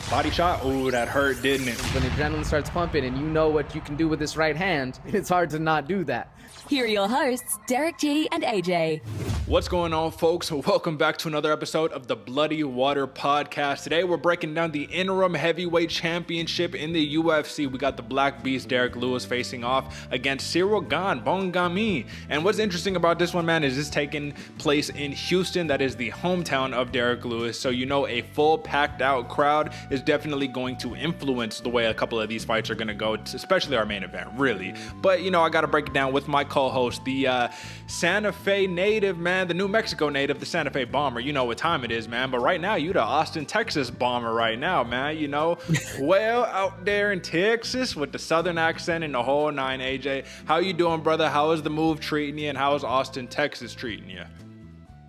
Body shot. Ooh, that hurt, didn't it? When adrenaline starts pumping and you know what you can do with this right hand, it's hard to not do that. Here are your hosts, Derrick G and AJ. What's going on, folks? Welcome back to another episode of the Bloody Water Podcast. Today, we're breaking down the Interim Heavyweight Championship in the UFC. We got the Black Beast, Derrick Lewis, facing off against Ciryl Gane, Bongami. And what's interesting about this one, man, is this taking place in Houston. That is the hometown of Derrick Lewis. So, you know, a full packed out crowd is definitely going to influence the way a couple of these fights are going to go, especially our main event, really. But, you know, I got to break it down with my co-host, the Santa Fe native, man, the New Mexico native, the Santa Fe bomber. You know what time it is, man. But right now, you the Austin, Texas bomber right now, man. You know, well out there in Texas with the southern accent and the whole nine. AJ, how you doing, brother? How is the move treating you, and how is Austin, Texas treating you?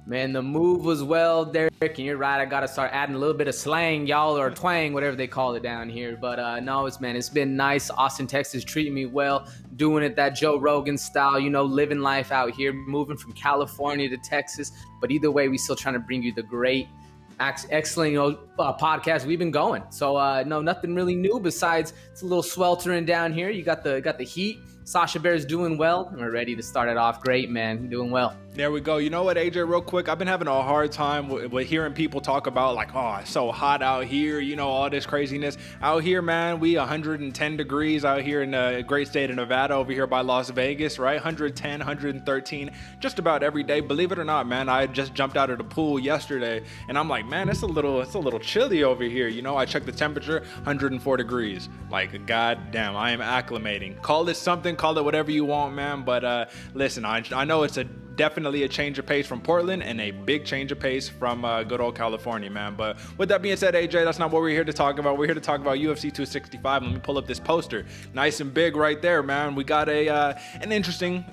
Man, the move was well, Derrick, and you're right. I got to start adding a little bit of slang, y'all, or twang, whatever they call it down here. But no, it's been nice. Austin, Texas treating me well, doing it that Joe Rogan style, you know, living life out here, moving from California to Texas. But either way, we still trying to bring you the great, excellent, podcast we've been going. So no, nothing really new besides it's a little sweltering down here. You got the heat. Sasha Bear's doing well, and we're ready to start it off great, man. Doing well. There we go. You know what, AJ, real quick, I've been having a hard time with hearing people talk about, like, oh, it's so hot out here, you know, all this craziness. Out here, man, we 110 degrees out here in the great state of Nevada, over here by Las Vegas, right? 110, 113, just about every day. Believe it or not, man, I just jumped out of the pool yesterday, and I'm like, man, it's a little chilly over here. You know, I checked the temperature, 104 degrees. Like, goddamn, I am acclimating. Call it something, call it whatever you want, man. But listen, I know it's definitely a change of pace from Portland and a big change of pace from good old California, man. But with that being said, AJ, that's not what we're here to talk about. We're here to talk about UFC 265. Let me pull up this poster, nice and big right there, man. We got an interesting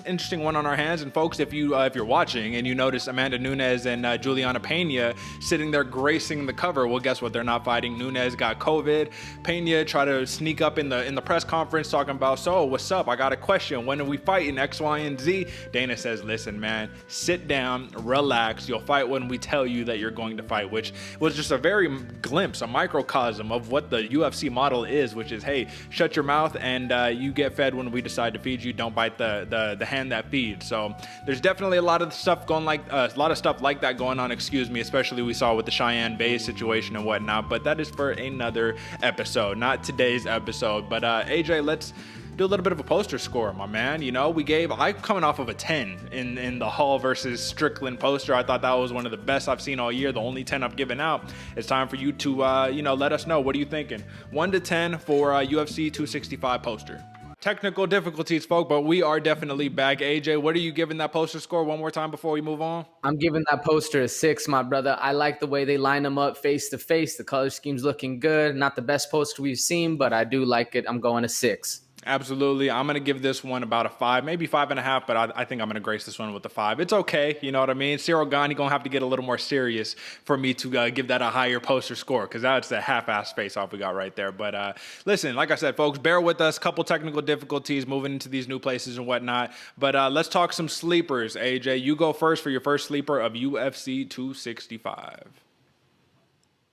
one on our hands. And folks, if you're watching and you notice Amanda Nunes and Juliana Pena sitting there gracing the cover, well, guess what? They're not fighting. Nunes got COVID. Pena tried to sneak up in the press conference talking about, so what's up? I got a question. When are we fighting? X, Y, and Z. Dana says, listen, man, sit down, relax. You'll fight when we tell you that you're going to fight, which was just a very glimpse, a microcosm of what the UFC model is, which is, hey, shut your mouth and you get fed when we decide to feed you. Don't bite the hand that feeds. So there's definitely a lot of stuff like that going on, especially we saw with the Cheyenne Bay situation and whatnot, but that is for another episode, not today's episode. But AJ, let's do a little bit of a poster score, my man. You know, I'm coming off of a 10 in the Hall versus Strickland poster. I thought that was one of the best I've seen all year, the only 10 I've given out. It's time for you to, let us know. What are you thinking? 1 to 10 for UFC 265 poster. Technical difficulties, folk, but we are definitely back. AJ, what are you giving that poster score one more time before we move on? I'm giving that poster a 6, my brother. I like the way they line them up face to face. The color scheme's looking good. Not the best poster we've seen, but I do like it. I'm going a 6. Absolutely. I'm going to give this one about a 5, maybe 5.5, but I think I'm going to grace this one with a 5. It's okay. You know what I mean? Ciryl Gane, going to have to get a little more serious for me to give that a higher poster score, because that's the half-ass face-off we got right there. But listen, like I said, folks, bear with us. Couple technical difficulties moving into these new places and whatnot. But let's talk some sleepers. AJ, you go first for your first sleeper of UFC 265.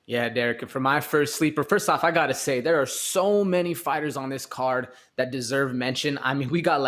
Yeah, Derrick, for my first sleeper, first off, I got to say, there are so many fighters on this card that deserve mention. I mean, we got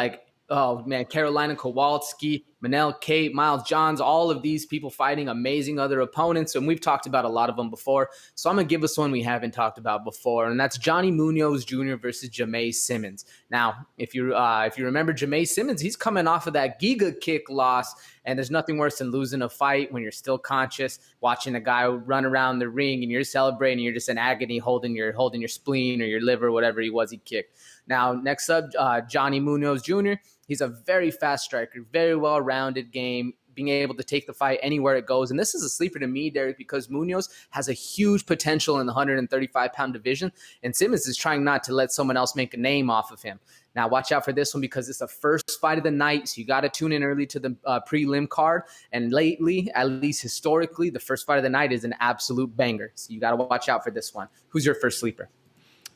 Carolina Kowalski, Manel Kate, Miles Johns, all of these people fighting amazing other opponents, and we've talked about a lot of them before. So I'm going to give us one we haven't talked about before, and that's Johnny Munoz Jr. versus Jamey Simmons. Now, if you remember Jamey Simmons, he's coming off of that Giga kick loss, and there's nothing worse than losing a fight when you're still conscious, watching a guy run around the ring, and you're celebrating, you're just in agony, holding your spleen or your liver, whatever he kicked. Now, next up, Johnny Munoz Jr., he's a very fast striker, very well-rounded game, being able to take the fight anywhere it goes. And this is a sleeper to me, Derrick, because Munoz has a huge potential in the 135-pound division, and Simmons is trying not to let someone else make a name off of him. Now, watch out for this one because it's the first fight of the night, so you got to tune in early to the prelim card. And lately, at least historically, the first fight of the night is an absolute banger. So you got to watch out for this one. Who's your first sleeper?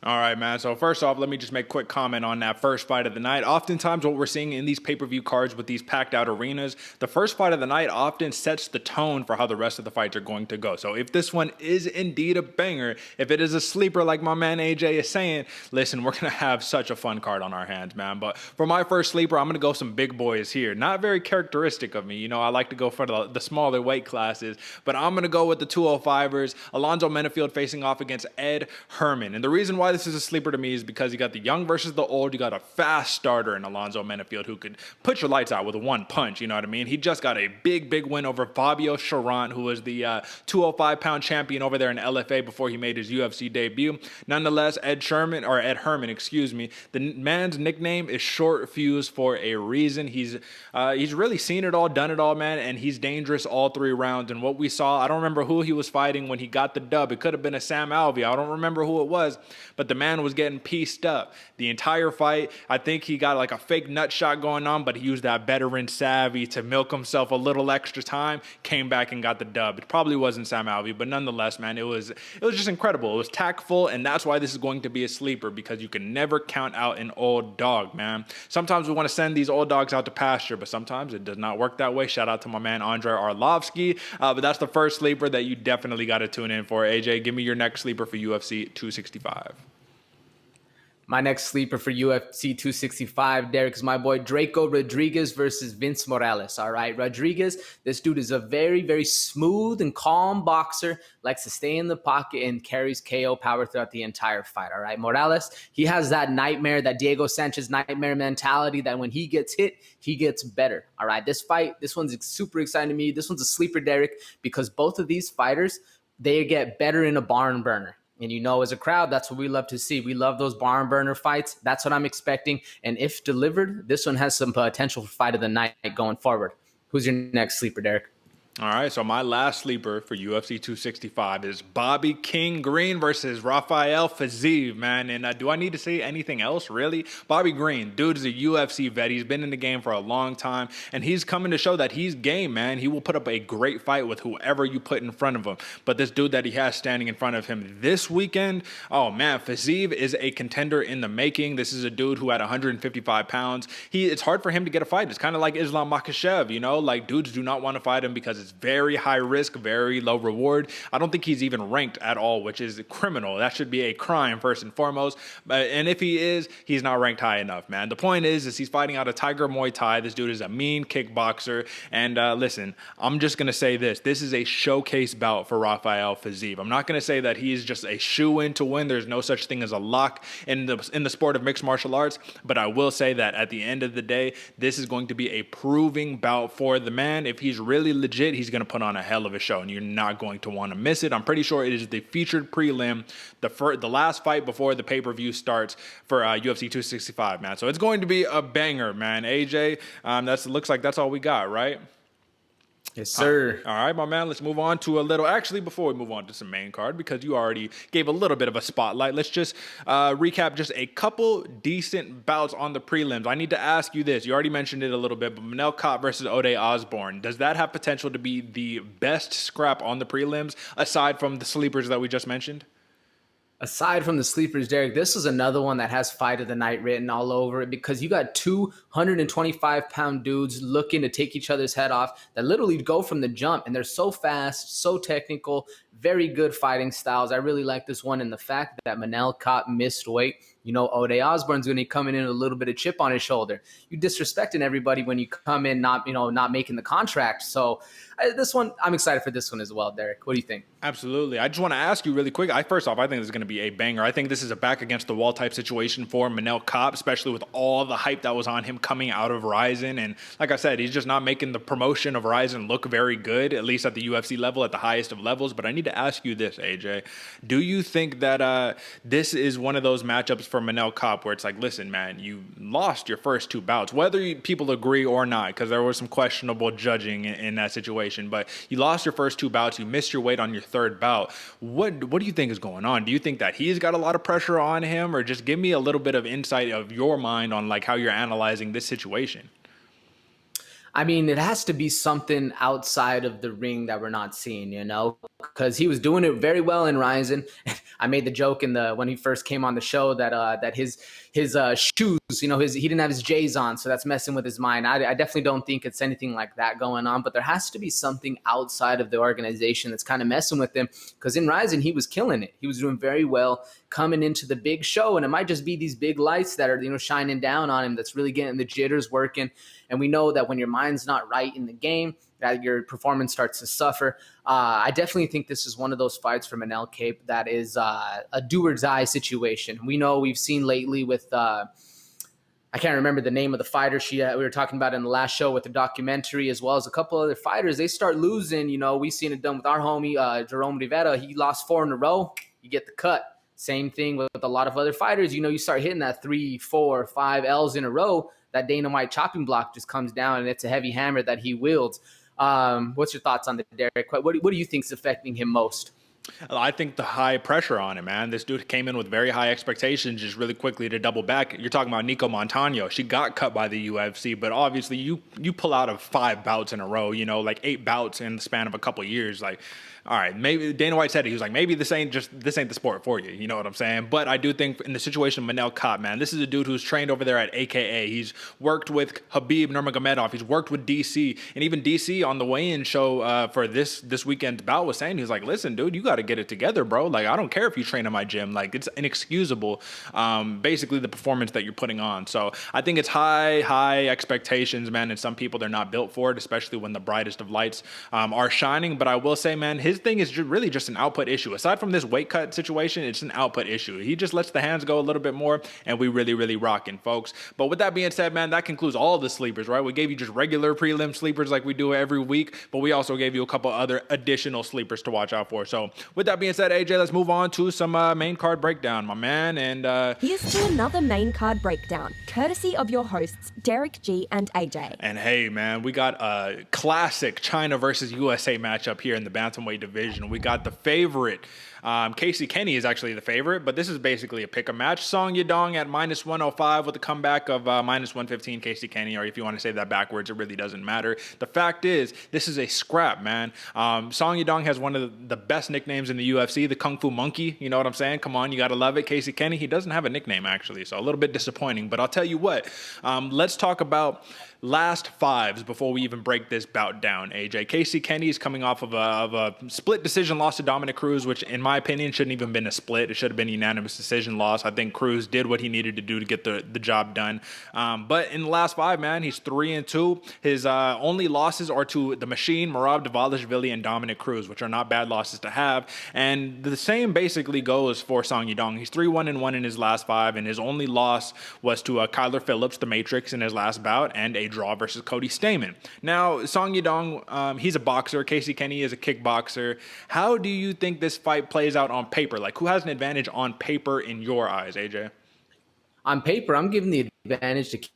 All right, man. So first off, let me just make a quick comment on that first fight of the night. Oftentimes what we're seeing in these pay-per-view cards with these packed out arenas, the first fight of the night often sets the tone for how the rest of the fights are going to go. So if this one is indeed a banger, if it is a sleeper like my man AJ is saying, listen, we're going to have such a fun card on our hands, man. But for my first sleeper, I'm going to go some big boys here. Not very characteristic of me. You know, I like to go for the smaller weight classes, but I'm going to go with the 205ers. Alonzo Menafield facing off against Ed Herman. And the reason why this is a sleeper to me is because you got the young versus the old. You got a fast starter in Alonzo Menafield who could put your lights out with one punch. You know what I mean? He just got a big win over Fabio Charant, who was the 205-pound champion over there in LFA before he made his UFC debut. Nonetheless, Ed Herman, the man's nickname is Short Fuse for a reason. He's really seen it all, done it all, man, and he's dangerous all 3 rounds. And what we saw, I don't remember who he was fighting when he got the dub. It could have been a Sam Alvey. I don't remember who it was, but the man was getting pieced up the entire fight. I think he got like a fake nut shot going on, but he used that veteran savvy to milk himself a little extra time, came back and got the dub. It probably wasn't Sam Alvey, but nonetheless, man, it was just incredible. It was tactful, and that's why this is going to be a sleeper, because you can never count out an old dog, man. Sometimes we want to send these old dogs out to pasture, but sometimes it does not work that way. Shout out to my man Andrei Arlovsky, but that's the first sleeper that you definitely got to tune in for. AJ, give me your next sleeper for UFC 265. My next sleeper for UFC 265, Derek, is my boy Draco Rodriguez versus Vince Morales. All right, Rodriguez, this dude is a very smooth and calm boxer, likes to stay in the pocket and carries KO power throughout the entire fight. All right, Morales, he has that nightmare, that Diego Sanchez nightmare mentality that when he gets hit, he gets better. All right, this one's super exciting to me. This one's a sleeper, Derek, because both of these fighters, they get better in a barn burner. And you know, as a crowd, that's what we love to see. We love those barn burner fights. That's what I'm expecting. And if delivered, this one has some potential for fight of the night going forward. Who's your next sleeper, Derek? All right, so my last sleeper for UFC 265 is Bobby King Green versus Rafael Fiziev, man. And do I need to say anything else, really? Bobby Green, dude is a UFC vet. He's been in the game for a long time, and he's coming to show that he's game, man. He will put up a great fight with whoever you put in front of him. But this dude that he has standing in front of him this weekend, oh, man, Fiziev is a contender in the making. This is a dude who had 155 pounds. It's hard for him to get a fight. It's kind of like Islam Makhachev, you know? Like, dudes do not want to fight him because it's very high risk, very low reward. I don't think he's even ranked at all, which is criminal. That should be a crime first and foremost. And if he is, he's not ranked high enough, man. The point is he's fighting out of Tiger Muay Thai. This dude is a mean kickboxer. And listen, I'm just going to say this. This is a showcase bout for Rafael Fiziev. I'm not going to say that he's just a shoe-in to win. There's no such thing as a lock in the sport of mixed martial arts. But I will say that at the end of the day, this is going to be a proving bout for the man. If he's really legit, he's going to put on a hell of a show, and you're not going to want to miss it. I'm pretty sure it is the featured prelim, the last fight before the pay-per-view starts for UFC 265, man. So it's going to be a banger, man. AJ, looks like that's all we got, right? Yes, sir. All right, my man, let's move on to actually, before we move on to some main card, because you already gave a little bit of a spotlight, let's just recap just a couple decent bouts on the prelims. I need to ask you this. You already mentioned it a little bit, but Manel Kape versus Ode Osborne, does that have potential to be the best scrap on the prelims, aside from the sleepers that we just mentioned? Aside from the sleepers, Derek, this is another one that has fight of the night written all over it, because you got 225-pound dudes looking to take each other's head off that literally go from the jump, and they're so fast, so technical, very good fighting styles. I really like this one, and the fact that Manel Kape missed weight. You know, Ode Osborne's going to be coming in with a little bit of chip on his shoulder. You disrespecting everybody when you come in not making the contract. So this one, I'm excited for this one as well, Derek. What do you think? Absolutely. I just want to ask you really quick. First off, I think this is going to be a banger. I think this is a back against the wall type situation for Manel Kape, especially with all the hype that was on him coming out of Rizin. And like I said, he's just not making the promotion of Rizin look very good, at least at the UFC level, at the highest of levels. But I need to ask you this, AJ. Do you think that this is one of those matchups for Manel Kape where it's like, listen, man, you lost your first 2 bouts, whether people agree or not, because there was some questionable judging in that situation, but you lost your first 2 bouts, you missed your weight on your 3rd bout. What do you think is going on? Do you think that he's got a lot of pressure on him, or just give me a little bit of insight of your mind on like how you're analyzing this situation? I mean, it has to be something outside of the ring that we're not seeing, because he was doing it very well in Ryzen. I made the joke when he first came on the show that his shoes, he didn't have his J's on, so that's messing with his mind. I definitely don't think it's anything like that going on, but there has to be something outside of the organization that's kind of messing with him, because in Ryzen he was killing it. He was doing very well coming into the big show, and it might just be these big lights that are shining down on him that's really getting the jitters working. And we know that when your mind's not right in the game, that your performance starts to suffer. I definitely think this is one of those fights for Manel Cape that is a do or die situation. We've seen lately with I can't remember the name of the fighter we were talking about in the last show with the documentary, as well as a couple other fighters. They start losing. We've seen it done with our homie Jerome Rivera. He lost 4 in a row. You get the cut. Same thing with a lot of other fighters. You start hitting that 3, 4, 5 L's in a row. That Dana White chopping block just comes down, and it's a heavy hammer that he wields. What's your thoughts on the Derrick? What do you think is affecting him most? I think the high pressure on him, man. This dude came in with very high expectations, just really quickly to double back. You're talking about Nico Montano. She got cut by the UFC, but obviously you pull out of 5 bouts in a row, like 8 bouts in the span of a couple of years. Like, all right, maybe Dana White said it. He was like, maybe this ain't the sport for you. You know what I'm saying? But I do think in the situation of Manel Kape, man, this is a dude who's trained over there at AKA. He's worked with Khabib Nurmagomedov. He's worked with DC, and even DC on the weigh-in show for this weekend's bout was saying, he's like, listen, dude, you got to get it together, bro. Like, I don't care if you train in my gym. Like, it's inexcusable, basically the performance that you're putting on. So I think it's high expectations, man, and some people, they're not built for it, especially when the brightest of lights are shining. But I will say, man, his thing is really just an output issue. Aside from this weight cut situation, it's an output issue. He just lets the hands go a little bit more, and we really, really rocking, folks. But with that being said, man, that concludes all the sleepers, right? We gave you just regular prelim sleepers like we do every week, but we also gave you a couple other additional sleepers to watch out for. So with that being said, AJ, let's move on to some main card breakdown, my man. And here's to another main card breakdown, courtesy of your hosts, Derrick G and AJ. And hey, man, we got a classic China versus USA matchup here in the bantamweight division. We got the favorite. Casey Kenney is actually the favorite, but this is basically a pick-em match. Song Yadong at minus 105 with a comeback of minus 115 Casey Kenney, or if you want to say that backwards, it really doesn't matter. The fact is, this is a scrap, man. Song Yadong has one of the best nicknames in the UFC, the Kung Fu Monkey. You know what I'm saying? Come on, you got to love it. Casey Kenney, he doesn't have a nickname, actually, so a little bit disappointing. But I'll tell you what, let's talk about last fives before we even break this bout down, AJ. Casey Kenney is coming off of a split decision loss to Dominic Cruz, which in my opinion shouldn't even been a split. It should have been a unanimous decision loss. I think Cruz did what he needed to do to get the job done. But in the last 5, man, he's 3-2. His only losses are to the Machine, Merab Dvalishvili, and Dominic Cruz, which are not bad losses to have. And the same basically goes for Song Yadong. He's 3-1-1 in his last 5, and his only loss was to Kyler Phillips, the Matrix, in his last bout, and a draw versus Cody Stamann. Now, Song Yadong, he's a boxer. Casey Kenney is a kickboxer. How do you think this fight plays out on paper? Like, who has an advantage on paper in your eyes, AJ? On paper, I'm giving the advantage to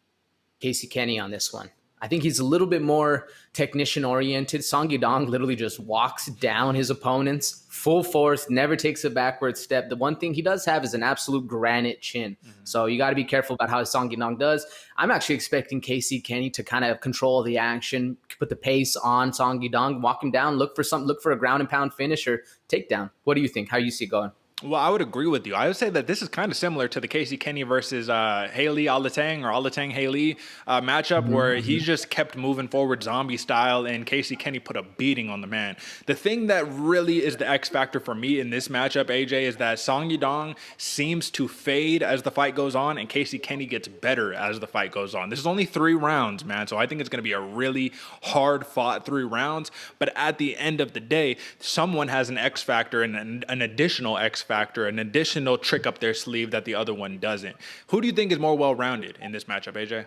Casey Kenney on this one. I think he's a little bit more technician-oriented. Song Yadong literally just walks down his opponents full force, never takes a backward step. The one thing he does have is an absolute granite chin. So you got to be careful about how Song Yadong does. I'm actually expecting Casey Kenney to kind of control the action, put the pace on Song Yadong, walk him down, look for a ground and pound finish or takedown. What do you think? How do you see it going? Well, I would agree with you. I would say that this is kind of similar to the Casey Kenney versus Haley Alatang or Alatang Haley matchup, where he just kept moving forward zombie style, and Casey Kenney put a beating on the man. The thing that really is the X factor for me in this matchup, AJ, is that Song Yadong seems to fade as the fight goes on, and Casey Kenney gets better as the fight goes on. This is only 3 rounds, man, so I think it's going to be a really hard-fought 3 rounds. But at the end of the day, someone has an X factor and an additional X factor, an additional trick up their sleeve that the other one doesn't. Who do you think is more well-rounded in this matchup, AJ?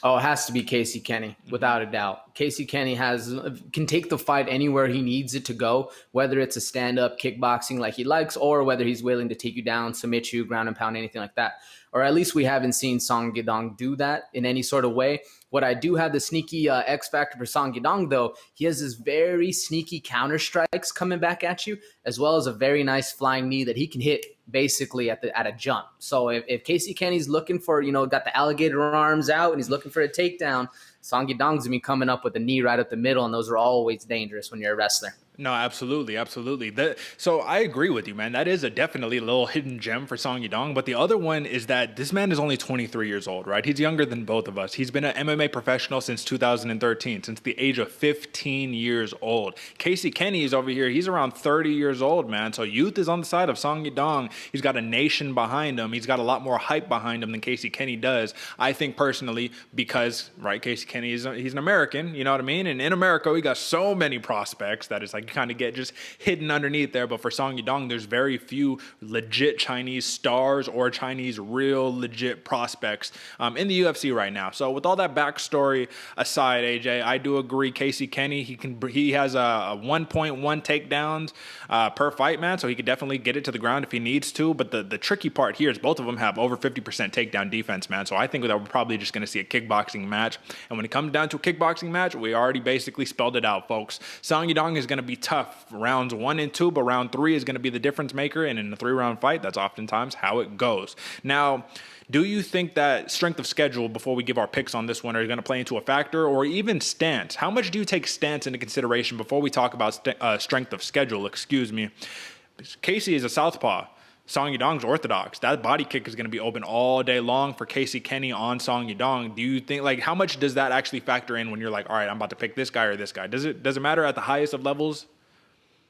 Oh, it has to be Casey Kenney, without a doubt. Casey Kenney can take the fight anywhere he needs it to go, whether it's a stand-up kickboxing like he likes, or whether he's willing to take you down, submit you, ground and pound, anything like that. Or at least we haven't seen Song Yadong do that in any sort of way. What I do have the sneaky X factor for Song Yadong, though, he has this very sneaky counter strikes coming back at you, as well as a very nice flying knee that he can hit basically at a jump. So if Casey Kenney's looking for, got the alligator arms out and he's looking for a takedown, Song Yadong's gonna be coming up with a knee right up the middle, and those are always dangerous when you're a wrestler. No, absolutely, absolutely. So I agree with you, man. That is definitely a little hidden gem for Song Yadong. But the other one is that this man is only 23 years old, right? He's younger than both of us. He's been an MMA professional since 2013, since the age of 15 years old. Casey Kenney is over here. He's around 30 years old, man. So youth is on the side of Song Yadong. He's got a nation behind him. He's got a lot more hype behind him than Casey Kenney does. I think personally, because, right, Casey Kenney he's an American, you know what I mean? And in America, we got so many prospects that it's like, kind of get just hidden underneath there. But for Song Yadong, there's very few legit Chinese stars or Chinese real legit prospects in the UFC right now. So with all that backstory aside, AJ, I do agree. Casey Kenney, he has a 1.1 takedowns per fight, man. So he could definitely get it to the ground if he needs to. But the tricky part here is both of them have over 50% takedown defense, man. So I think that we're probably just going to see a kickboxing match. And when it comes down to a kickboxing match, we already basically spelled it out, folks. Song Yadong is going to be tough rounds 1 and 2, but round 3 is going to be the difference maker. And in a 3-round fight, that's oftentimes how it goes. Now, do you think that strength of schedule, before we give our picks on this one, are going to play into a factor, or even stance? How much do you take stance into consideration before we talk about strength of schedule? Excuse me. Casey is a southpaw. Song Yadong's orthodox. That body kick is going to be open all day long for Casey Kenney on Song Yadong. Do you think, like, how much does that actually factor in when you're like, all right, I'm about to pick this guy or this guy? Does it matter at the highest of levels?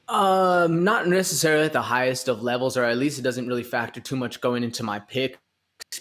Not necessarily at the highest of levels, or at least it doesn't really factor too much going into my pick,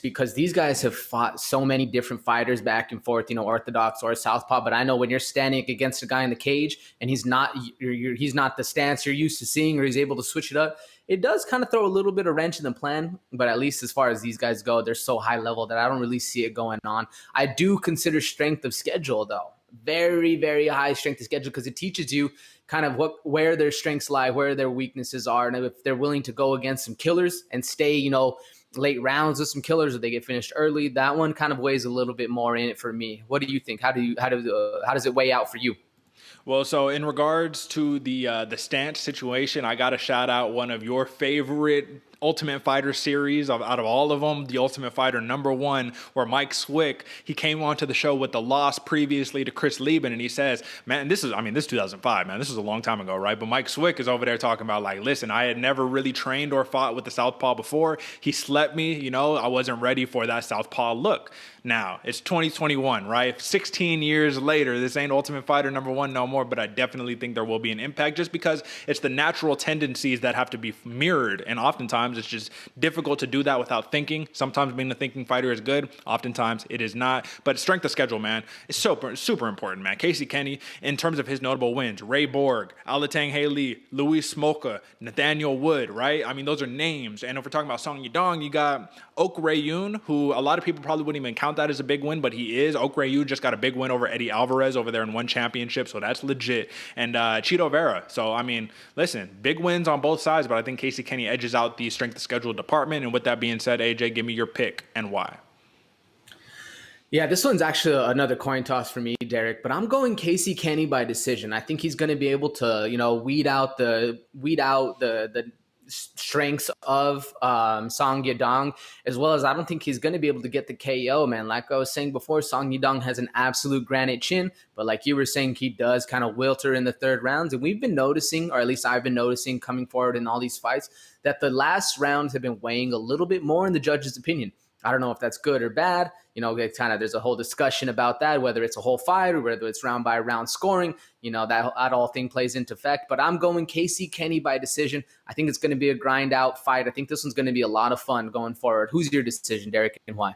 because these guys have fought so many different fighters back and forth, orthodox or southpaw. But I know when you're standing against a guy in the cage and he's not the stance you're used to seeing, or he's able to switch it up, it does kind of throw a little bit of wrench in the plan. But at least as far as these guys go, they're so high level that I don't really see it going on. I do consider strength of schedule, though, very, very high strength of schedule, because it teaches you kind of where their strengths lie, where their weaknesses are, and if they're willing to go against some killers and stay, late rounds with some killers, or they get finished early. That one kind of weighs a little bit more in it for me. What do you think? How does it weigh out for you? Well, so in regards to the stance situation, I got to shout out one of your favorite Ultimate Fighter series out of all of them, the Ultimate Fighter #1, where Mike Swick, he came onto the show with the loss previously to Chris Lieben, and he says, man, this is 2005, man, this was a long time ago, right? But Mike Swick is over there talking about, like, listen, I had never really trained or fought with the southpaw before. He slept me, I wasn't ready for that southpaw look. Now, it's 2021, right? 16 years later, this ain't Ultimate Fighter #1 no more, but I definitely think there will be an impact, just because it's the natural tendencies that have to be mirrored, and oftentimes it's just difficult to do that without thinking. Sometimes being a thinking fighter is good. Oftentimes it is not. But strength of schedule, man, is super important, man. Casey Kenney, in terms of his notable wins, Ray Borg, Alatang Haley, Louis Smolka, Nathaniel Wood, right? I mean, those are names. And if we're talking about Song Yadong, you got Ok Rayun, who a lot of people probably wouldn't even count that as a big win, but he is. Ok Rayun just got a big win over Eddie Alvarez over there in one championship, so that's legit. And Chito Vera. So, I mean, listen, big wins on both sides, but I think Casey Kenney edges out the strength of schedule department. And with that being said, AJ, give me your pick and why. Yeah, this one's actually another coin toss for me, Derek, but I'm going Casey Kenney by decision. I think he's going to be able to, weed out the strengths of Song Yadong, as well as I don't think he's going to be able to get the KO, man. Like I was saying before, Song Yadong has an absolute granite chin, but like you were saying, he does kind of wilter in the third rounds. And we've been noticing, or at least I've been noticing coming forward in all these fights, that the last rounds have been weighing a little bit more in the judge's opinion. I don't know if that's good or bad. There's a whole discussion about that, whether it's a whole fight or whether it's round by round scoring. That all thing plays into effect. But I'm going Casey Kenney by decision. I think it's going to be a grind out fight. I think this one's going to be a lot of fun going forward. Who's your decision, Derek, and why?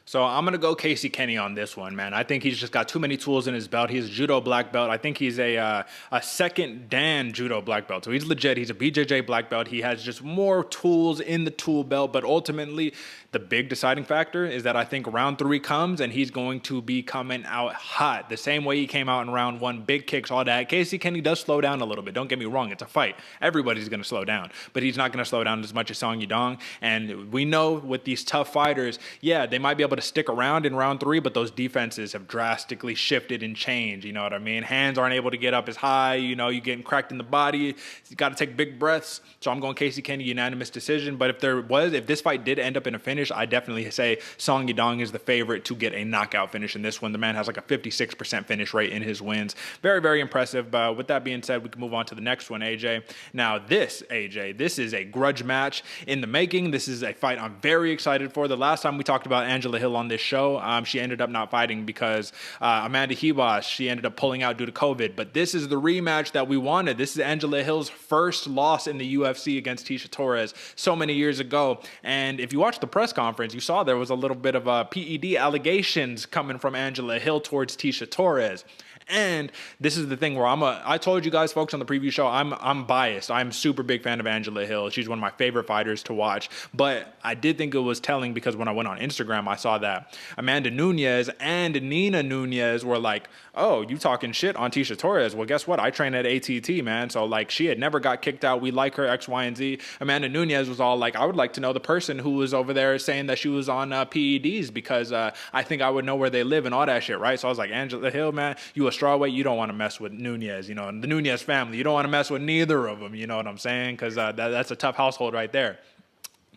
So I'm going to go Casey Kenney on this one, man. I think he's just got too many tools in his belt. He's a judo black belt. I think he's a second Dan judo black belt. So he's legit. He's a BJJ black belt. He has just more tools in the tool belt. But ultimately, the big deciding factor is that I think round 3 comes and he's going to be coming out hot. The same way he came out in round 1, big kicks, all that. Casey Kenney does slow down a little bit. Don't get me wrong. It's a fight. Everybody's going to slow down. But he's not going to slow down as much as Song Yadong. And we know with these tough fighters, yeah, they might be able to to stick around in round 3, but those defenses have drastically shifted and changed. You know what I mean? Hands aren't able to get up as high. You know, you're getting cracked in the body. You got to take big breaths. So I'm going Casey Kenney, unanimous decision. But if this fight did end up in a finish, I definitely say Song Yadong is the favorite to get a knockout finish in this one. The man has like a 56% finish rate in his wins. Very, very impressive. But with that being said, we can move on to the next one, AJ. Now this, AJ, this is a grudge match in the making. This is a fight I'm very excited for. The last time we talked about Angela Hill on this show, she ended up not fighting because Amanda Ribas, she ended up pulling out due to COVID. But this is the rematch that we wanted. This is Angela Hill's first loss in the UFC against Tecia Torres so many years ago. And if you watched the press conference, you saw there was a little bit of PED allegations coming from Angela Hill towards Tecia Torres. And this is the thing where I told you guys, folks, on the preview show, I'm biased. I'm a super big fan of Angela Hill. She's one of my favorite fighters to watch. But I did think it was telling because when I went on Instagram, I saw that Amanda Nunes and Nina Nunes were like, oh, you talking shit on Tecia Torres. Well, guess what? I train at ATT, man. So, like, she had never got kicked out. We like her, X, Y, and Z. Amanda Nunes was all like, I would like to know the person who was over there saying that she was on PEDs because I think I would know where they live and all that shit, right? So I was like, Angela Hill, man, you a strawweight, you don't want to mess with Nunes, you know, and the Nunes family. You don't want to mess with neither of them, you know what I'm saying? Because that's a tough household right there.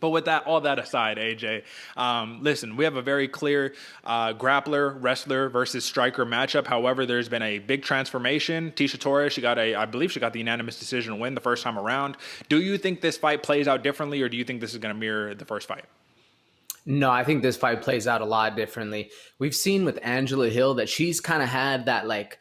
But with that, all that aside, AJ, listen, we have a very clear grappler, wrestler versus striker matchup. However, there's been a big transformation. Tecia Torres, I believe she got the unanimous decision win the first time around. Do you think this fight plays out differently, or do you think this is going to mirror the first fight? No, I think this fight plays out a lot differently. We've seen with Angela Hill that she's kind of had that like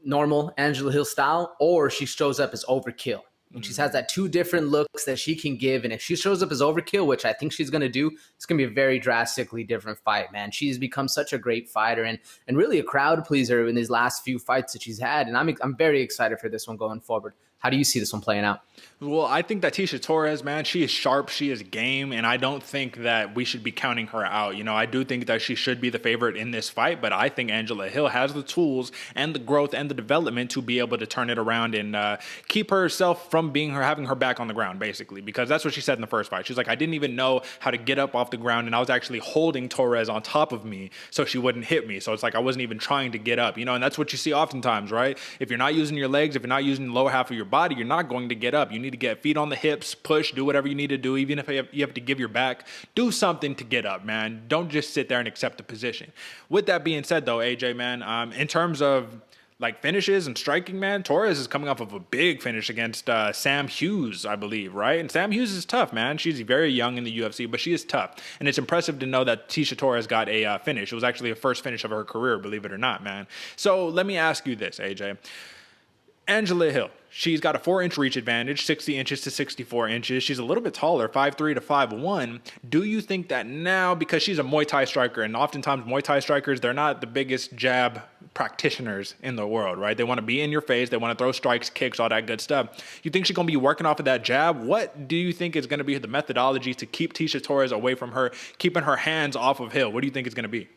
normal Angela Hill style, or she shows up as overkill. And she has that two different looks that she can give. And if she shows up as overkill, which I think she's going to do, it's going to be a very drastically different fight, man. She's become such a great fighter and really a crowd pleaser in these last few fights that she's had. And I'm very excited for this one going forward. How do you see this one playing out? Well, I think that Tecia Torres, man, she is sharp, she is game, and I don't think that we should be counting her out. You know, I do think that she should be the favorite in this fight, but I think Angela Hill has the tools and the growth and the development to be able to turn it around and keep herself from having her back on the ground, basically, because that's what she said in the first fight. She's like, I didn't even know how to get up off the ground, and I was actually holding Torres on top of me so she wouldn't hit me. So it's like I wasn't even trying to get up, you know, and that's what you see oftentimes, right? If you're not using your legs, if you're not using the lower half of your body, you're not going to get up. You need to get feet on the hips, push, do whatever you need to do. Even if you have to give your back, do something to get up, man. Don't just sit there and accept the position. With that being said, though, AJ, man, in terms of like finishes and striking, man, Torres is coming off of a big finish against Sam Hughes, I believe, right? And Sam Hughes is tough, man. She's very young in the UFC, but she is tough. And it's impressive to know that Tecia Torres got a finish. It was actually the first finish of her career, believe it or not, man. So let me ask you this, AJ. Angela Hill, she's got a 4-inch reach advantage, 60 inches to 64 inches. She's a little bit taller, 5'3" to 5'1". Do you think that now, because she's a Muay Thai striker, and oftentimes Muay Thai strikers, they're not the biggest jab practitioners in the world, right? They want to be in your face. They want to throw strikes, kicks, all that good stuff. You think she's going to be working off of that jab? What do you think is going to be the methodology to keep Tecia Torres away from her, keeping her hands off of Hill? What do you think it's going to be?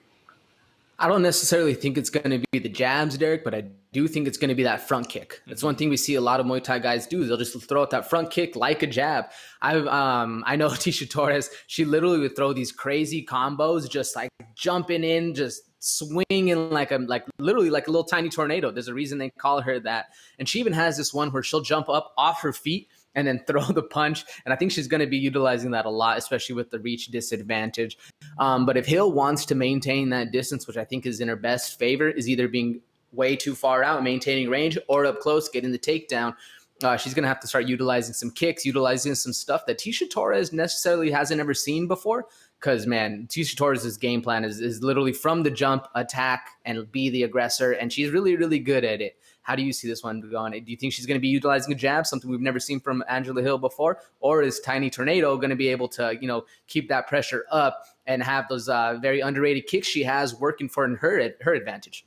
I don't necessarily think it's going to be the jabs, Derek, but I do think it's going to be that front kick. That's one thing we see a lot of Muay Thai guys do. They'll just throw out that front kick like a jab. I know Tecia Torres, she literally would throw these crazy combos, just like jumping in, just swinging like literally like a little tiny tornado. There's a reason they call her that. And she even has this one where she'll jump up off her feet and then throw the punch. And I think she's going to be utilizing that a lot, especially with the reach disadvantage. But if Hill wants to maintain that distance, which I think is in her best favor, is either being way too far out, maintaining range, or up close, getting the takedown, she's going to have to start utilizing some kicks, utilizing some stuff that Tecia Torres necessarily hasn't ever seen before. Because, man, Tecia Torres' game plan is literally from the jump, attack, and be the aggressor. And she's really, really good at it. How do you see this one going? Do you think she's going to be utilizing a jab, something we've never seen from Angela Hill before? Or is Tiny Tornado going to be able to, keep that pressure up and have those very underrated kicks she has working for her advantage?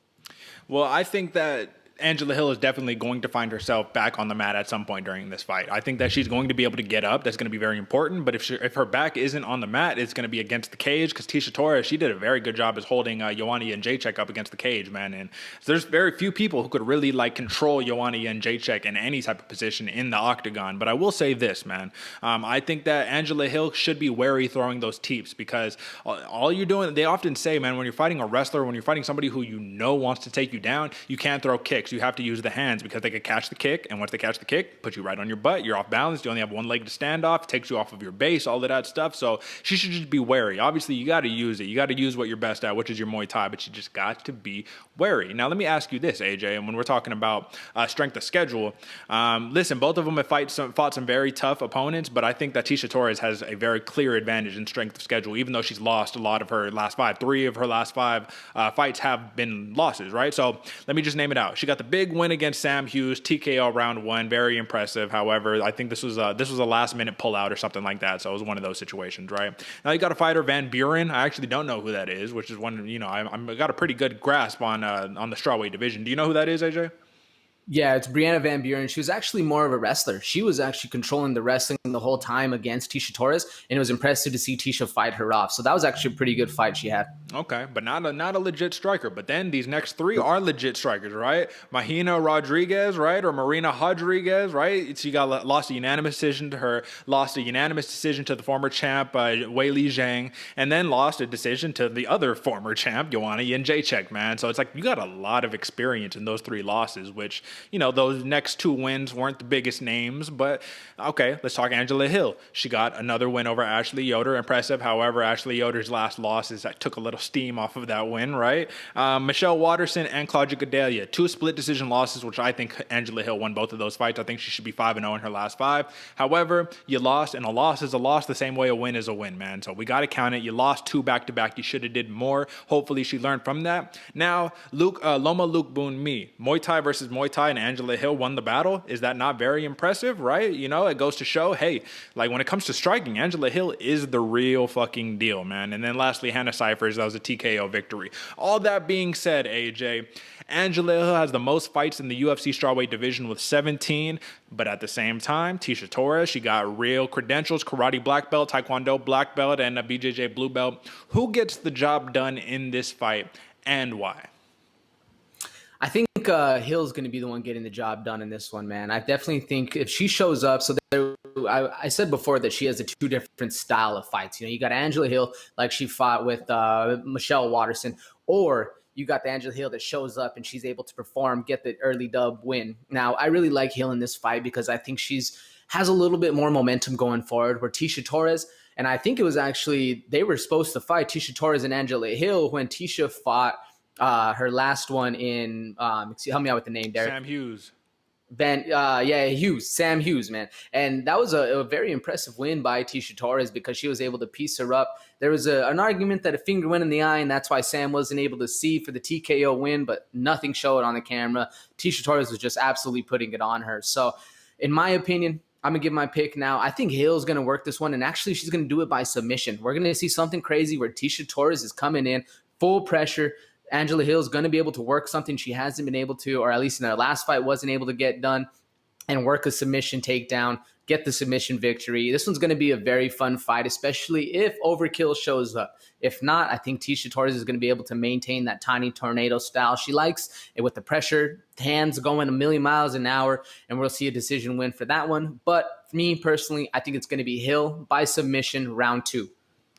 Well, I think that Angela Hill is definitely going to find herself back on the mat at some point during this fight. I think that she's going to be able to get up. That's going to be very important. But if her back isn't on the mat, it's going to be against the cage, because Tecia Torres, she did a very good job as holding Joanna Jędrzejczyk up against the cage, man. And there's very few people who could really like control Joanna Jędrzejczyk in any type of position in the octagon. But I will say this, man. I think that Angela Hill should be wary throwing those teeps, because all you're doing, they often say, man, when you're fighting a wrestler, when you're fighting somebody who you know wants to take you down, you can't throw kicks. You have to use the hands, because they could catch the kick, and once they catch the kick, put you right on your butt. You're off balance. You only have one leg to stand off. It takes you off of your base, all of that stuff. So she should just be wary. Obviously, you got to use it. You got to use what you're best at, which is your Muay Thai, but you just got to be wary. Now, let me ask you this, AJ, and when we're talking about strength of schedule, listen, both of them have fought some very tough opponents, but I think that Tecia Torres has a very clear advantage in strength of schedule, even though she's lost a lot of her last five. 3 of her last 5 fights have been losses, right? So let me just name it out. She got the big win against Sam Hughes, TKO round 1, very impressive. However, I think this was a last minute pullout or something like that. So it was one of those situations, right? Now you got a fighter, Van Buren. I actually don't know who that is, which is one, I got a pretty good grasp on the strawweight division. Do you know who that is, AJ? Yeah, it's Brianna Van Buren. She was actually more of a wrestler. She was actually controlling the wrestling the whole time against Tecia Torres, and it was impressive to see Tecia fight her off. So that was actually a pretty good fight she had. Okay, but not a legit striker. But then these next 3 are legit strikers, right? Mahina Rodriguez, right? Or Marina Rodriguez, right? She lost a unanimous decision to her, lost a unanimous decision to the former champ, Weili Zhang, and then lost a decision to the other former champ, Joanna Jędrzejczyk, man. So it's like you got a lot of experience in those 3 losses, which, those next 2 wins weren't the biggest names, but okay, let's talk Angela Hill. She got another win over Ashley Yoder. Impressive. However, Ashley Yoder's last losses that took a little steam off of that win, right? Michelle Watterson and Claudia Gadelha, 2 split decision losses, which I think Angela Hill won both of those fights. I think she should be 5-0 in her last 5. However, you lost, and a loss is a loss the same way a win is a win, man. So we got to count it. You lost 2 back-to-back. You should have did more. Hopefully she learned from that. Now, Loma Luke Boon Mi, Muay Thai versus Muay Thai, and Angela Hill won the battle. Is that not very impressive, right? It goes to show, hey, like when it comes to striking, Angela Hill is the real fucking deal, man. And then lastly, Hannah Cyphers, that was a TKO victory. All that being said, AJ, Angela Hill has the most fights in the UFC strawweight division with 17, but at the same time, Tecia Torres, she got real credentials, karate black belt, taekwondo black belt, and a BJJ blue belt. Who gets the job done in this fight, and why? I think Hill's going to be the one getting the job done in this one, man. I definitely think if she shows up, I said before that she has a 2 different style of fights. You got Angela Hill, like she fought with Michelle Watterson, or you got the Angela Hill that shows up and she's able to perform, get the early dub win. Now, I really like Hill in this fight because I think has a little bit more momentum going forward, where Tecia Torres, and I think it was actually, they were supposed to fight Tecia Torres and Angela Hill when Tecia fought her last one in, help me out with the name, Derek. Sam Hughes. Sam Hughes, man. And that was a very impressive win by Tecia Torres because she was able to piece her up. There was an argument that a finger went in the eye, and that's why Sam wasn't able to see for the TKO win, but nothing showed on the camera. Tecia Torres was just absolutely putting it on her. So, in my opinion, I'm going to give my pick now. I think Hill's going to work this one, and actually she's going to do it by submission. We're going to see something crazy where Tecia Torres is coming in, full pressure. Angela Hill's going to be able to work something she hasn't been able to, or at least in her last fight wasn't able to get done, and work a submission takedown, get the submission victory. This one's going to be a very fun fight, especially if Overkill shows up. If not, I think Tecia Torres is going to be able to maintain that tiny tornado style she likes, and with the pressure, hands going a million miles an hour, and we'll see a decision win for that one. But for me personally, I think it's going to be Hill by submission round 2.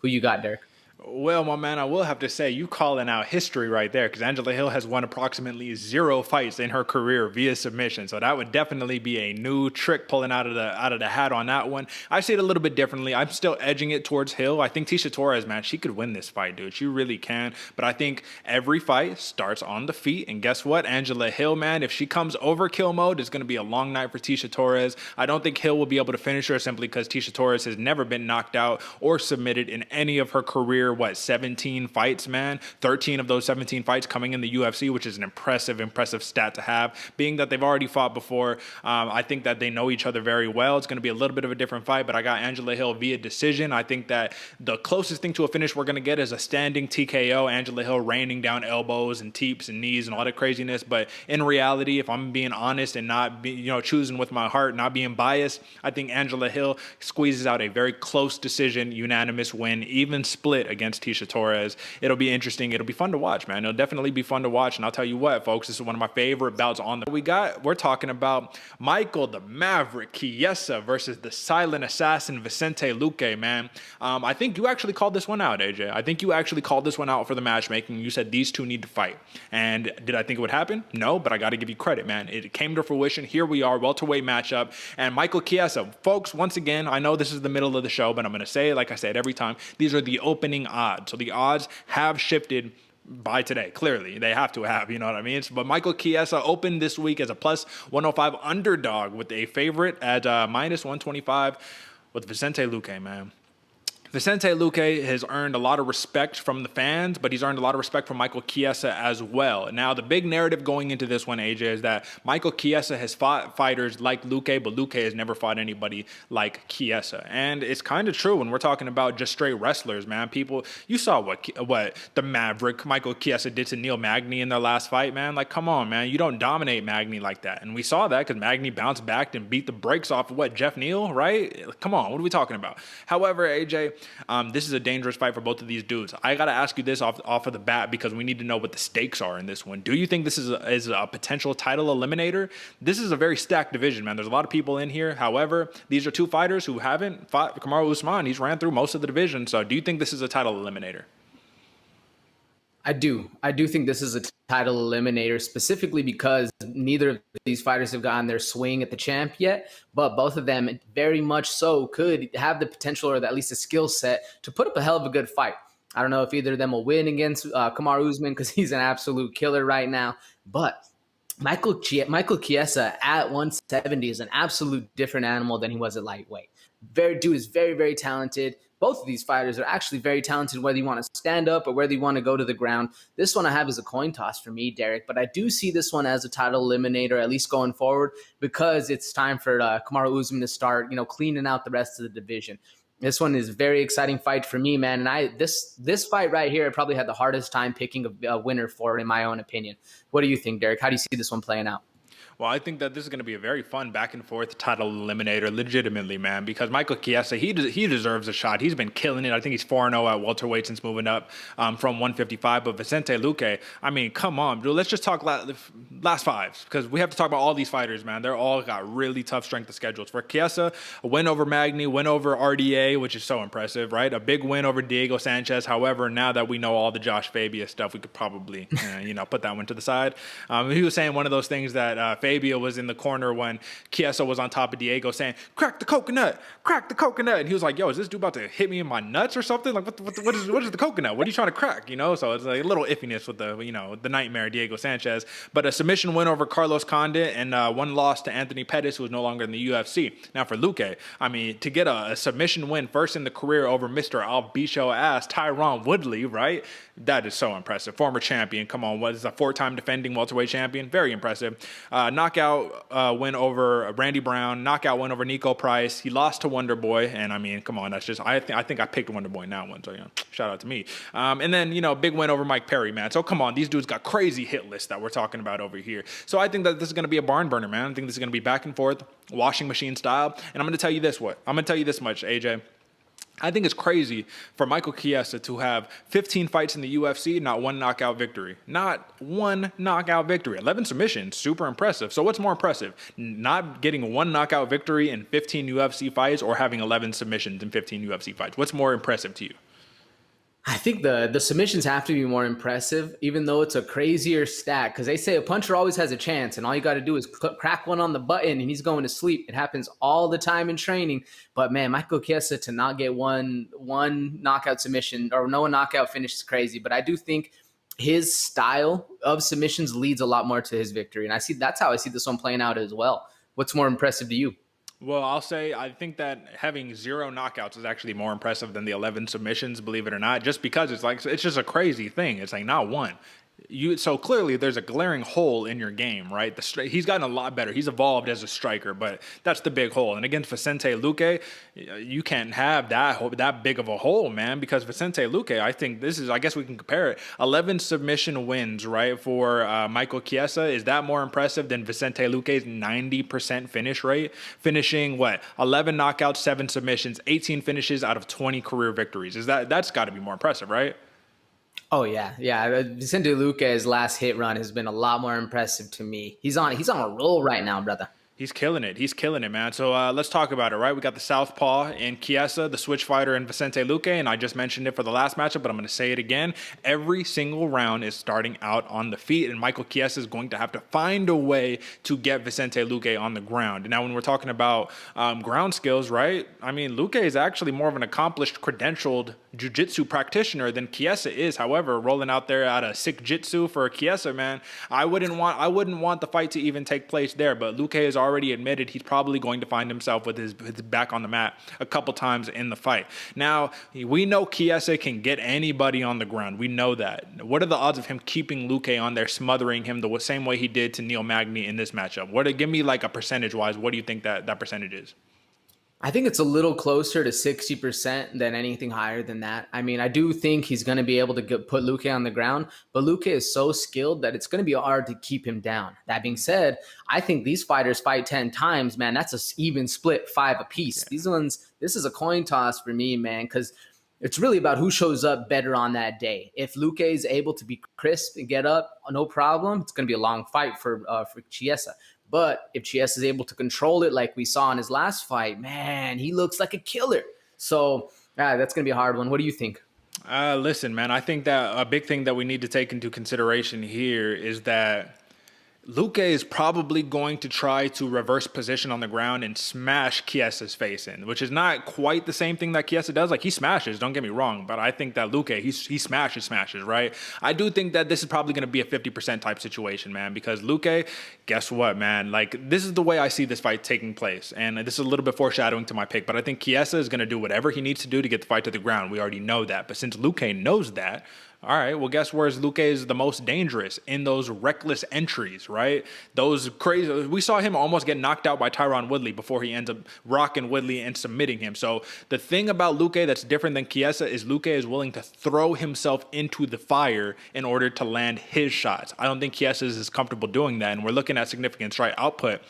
Who you got, Derek? Well, my man, I will have to say you calling out history right there, because Angela Hill has won approximately 0 fights in her career via submission. So that would definitely be a new trick pulling out of the hat on that one. I see it a little bit differently. I'm still edging it towards Hill. I think Tecia Torres, man, she could win this fight, dude. She really can. But I think every fight starts on the feet. And guess what? Angela Hill, man, if she comes overkill mode, it's going to be a long night for Tecia Torres. I don't think Hill will be able to finish her simply because Tecia Torres has never been knocked out or submitted in any of her career career, 17 fights, man. 13 of those 17 fights coming in the UFC, which is an impressive stat to have. Being that they've already fought before, I think that they know each other very well. It's going to be a little bit of a different fight, but I got Angela Hill via decision. I think that the closest thing to a finish we're going to get is a standing TKO. Angela Hill raining down elbows and teeps and knees and all that craziness. But in reality, if I'm being honest and not choosing with my heart, not being biased, I think Angela Hill squeezes out a very close decision, unanimous win, even split against Tecia Torres. It'll be interesting. It'll be fun to watch, man. It'll definitely be fun to watch. And I'll tell you what, folks, this is one of my favorite bouts on the we're talking about Michael the Maverick Chiesa versus the silent assassin Vicente Luque, man. I think you actually called this one out, AJ. I think you actually called this one out for the matchmaking. You said these two need to fight. And did I think it would happen? No, but I got to give you credit, man. It came to fruition. Here we are, welterweight matchup. And Michael Chiesa, folks, once again, I know this is the middle of the show, but I'm going to say it like I said every time. These are the opening odds. So the odds have shifted by today. Clearly, they have to have, you know what I mean? But Michael Chiesa opened this week as a plus 105 underdog with a favorite at minus 125 with Vicente Luque, man. Vicente Luque has earned a lot of respect from the fans, but he's earned a lot of respect from Michael Chiesa as well. Now, the big narrative going into this one, AJ, is that Michael Chiesa has fought fighters like Luque, but Luque has never fought anybody like Chiesa. And it's kind of true when we're talking about just straight wrestlers, man. People, you saw what the Maverick, Michael Chiesa, did to Neil Magny in their last fight, man. Like, come on, man. You don't dominate Magny like that. And we saw that because Magny bounced back and beat the brakes off of Jeff Neal, right? Come on, what are we talking about? However, AJ, this is a dangerous fight for both of these dudes. I got to ask you this off of the bat because we need to know what the stakes are in this one. Do you think this is a potential title eliminator? This is a very stacked division, man. There's a lot of people in here. However, these are two fighters who haven't fought. Kamaru Usman, he's ran through most of the division. So do you think this is a title eliminator? I do think this is a title eliminator, specifically because neither of these fighters have gotten their swing at the champ yet, but both of them very much so could have the potential or at least a skill set to put up a hell of a good fight. I don't know if either of them will win against Kamaru Usman because he's an absolute killer right now, but Michael Chiesa at 170 is an absolute different animal than he was at lightweight. Dude is very, very talented. Both of these fighters are actually very talented, whether you want to stand up or whether you want to go to the ground. This one I have as a coin toss for me, Derick, but I do see this one as a title eliminator, at least going forward, because it's time for Kamaru Usman to start, cleaning out the rest of the division. This one is a very exciting fight for me, man. And this fight right here, I probably had the hardest time picking a winner for it, in my own opinion. What do you think, Derick? How do you see this one playing out? Well, I think that this is going to be a very fun back and forth title eliminator, legitimately, man, because Michael Chiesa, he deserves a shot. He's been killing it. I think he's 4-0 at welterweight since moving up from 155. But Vicente Luque, I mean, come on, dude. Let's just talk last fives because we have to talk about all these fighters, man. They're all got really tough strength of schedules. For Chiesa, a win over Magny, win over RDA, which is so impressive, right? A big win over Diego Sanchez. However, now that we know all the Josh Fabia stuff, we could probably, put that one to the side. He was saying one of those things that Fabia was in the corner when Chiesa was on top of Diego saying, crack the coconut. And he was like, yo, is this dude about to hit me in my nuts or something? Like, what is the coconut? What are you trying to crack? So it's like a little iffiness with the nightmare Diego Sanchez. But a submission win over Carlos Condit and one loss to Anthony Pettis, who is no longer in the UFC. Now for Luque, I mean, to get a submission win first in the career over Mr. I'll beat your ass, Tyron Woodley, right? That is so impressive. Former champion. Come on, what is a 4-time defending welterweight champion? Very impressive. Knockout win over Randy Brown. Knockout win over Nico Price. He lost to Wonder Boy, and I mean, come on, that's just I think I picked Wonder Boy in that one. So shout out to me. And then big win over Mike Perry, man. So come on, these dudes got crazy hit lists that we're talking about over here. So I think that this is going to be a barn burner, man. I think this is going to be back and forth, washing machine style. And I'm going to tell you this much, AJ. I think it's crazy for Michael Chiesa to have 15 fights in the UFC, not one knockout victory. 11 submissions, super impressive. So what's more impressive? Not getting one knockout victory in 15 UFC fights or having 11 submissions in 15 UFC fights? What's more impressive to you? I think the submissions have to be more impressive, even though it's a crazier stat, because they say a puncher always has a chance, and all you got to do is crack one on the button, and he's going to sleep. It happens all the time in training. But, man, Michael Chiesa to not get one knockout submission or no knockout finish is crazy. But I do think his style of submissions leads a lot more to his victory, and that's how I see this one playing out as well. What's more impressive to you? Well, I'll say I think that having 0 knockouts is actually more impressive than the 11 submissions, believe it or not, just because it's just a crazy thing. It's like not one. So clearly there's a glaring hole in your game, right? He's gotten a lot better. He's evolved as a striker, but that's the big hole. And against Vicente Luque, you can't have that big of a hole, man, because Vicente Luque, I guess we can compare it. 11 submission wins, right, for Michael Chiesa. Is that more impressive than Vicente Luque's 90% finish rate? Finishing 11 knockouts, 7 submissions, 18 finishes out of 20 career victories. That's got to be more impressive, right? Oh yeah. Vicente Luque's last hit run has been a lot more impressive to me. He's on a roll right now, brother. He's killing it, man. So let's talk about it, right? We got the southpaw in Chiesa, the switch fighter in Vicente Luque, and I just mentioned it for the last matchup, but I'm going to say it again. Every single round is starting out on the feet, and Michael Chiesa is going to have to find a way to get Vicente Luque on the ground. Now, when we're talking about ground skills, right? I mean, Luque is actually more of an accomplished, credentialed jiu-jitsu practitioner than Chiesa is. However, rolling out there out of sick jitsu for Chiesa, man, I wouldn't want the fight to even take place there, but Luque is already admitted he's probably going to find himself with his back on the mat a couple times in the fight. Now, we know Chiesa can get anybody on the ground. We know that. What are the odds of him keeping Luque on there, smothering him the same way he did to Neil Magny in this matchup? Give me like a percentage-wise, what do you think that percentage is? I think it's a little closer to 60% than anything higher than that. I mean, I do think he's going to be able to put Luque on the ground, but Luque is so skilled that it's going to be hard to keep him down. That being said, I think these fighters fight 10 times, man. That's an even split 5 apiece. Yeah. This is a coin toss for me, man, because it's really about who shows up better on that day. If Luque is able to be crisp and get up, no problem. It's going to be a long fight for Chiesa. But if Chiesa is able to control it like we saw in his last fight, man, he looks like a killer. So that's going to be a hard one. What do you think? Listen, man, I think that a big thing that we need to take into consideration here is that Luque is probably going to try to reverse position on the ground and smash Chiesa's face in, which is not quite the same thing that Chiesa does. Like, he smashes, don't get me wrong, but I think that Luque, he smashes, right? I do think that this is probably going to be a 50% type situation, man, because Luque, guess what, man? Like, this is the way I see this fight taking place, and this is a little bit foreshadowing to my pick, but I think Chiesa is going to do whatever he needs to do to get the fight to the ground. We already know that, but since Luque knows that, all right, well, guess where Luque is the most dangerous? In those reckless entries, right? Those crazy. We saw him almost get knocked out by Tyron Woodley before he ends up rocking Woodley and submitting him. So the thing about Luque that's different than Chiesa is Luque is willing to throw himself into the fire in order to land his shots. I don't think Chiesa is comfortable doing that, and we're looking at significant strike output.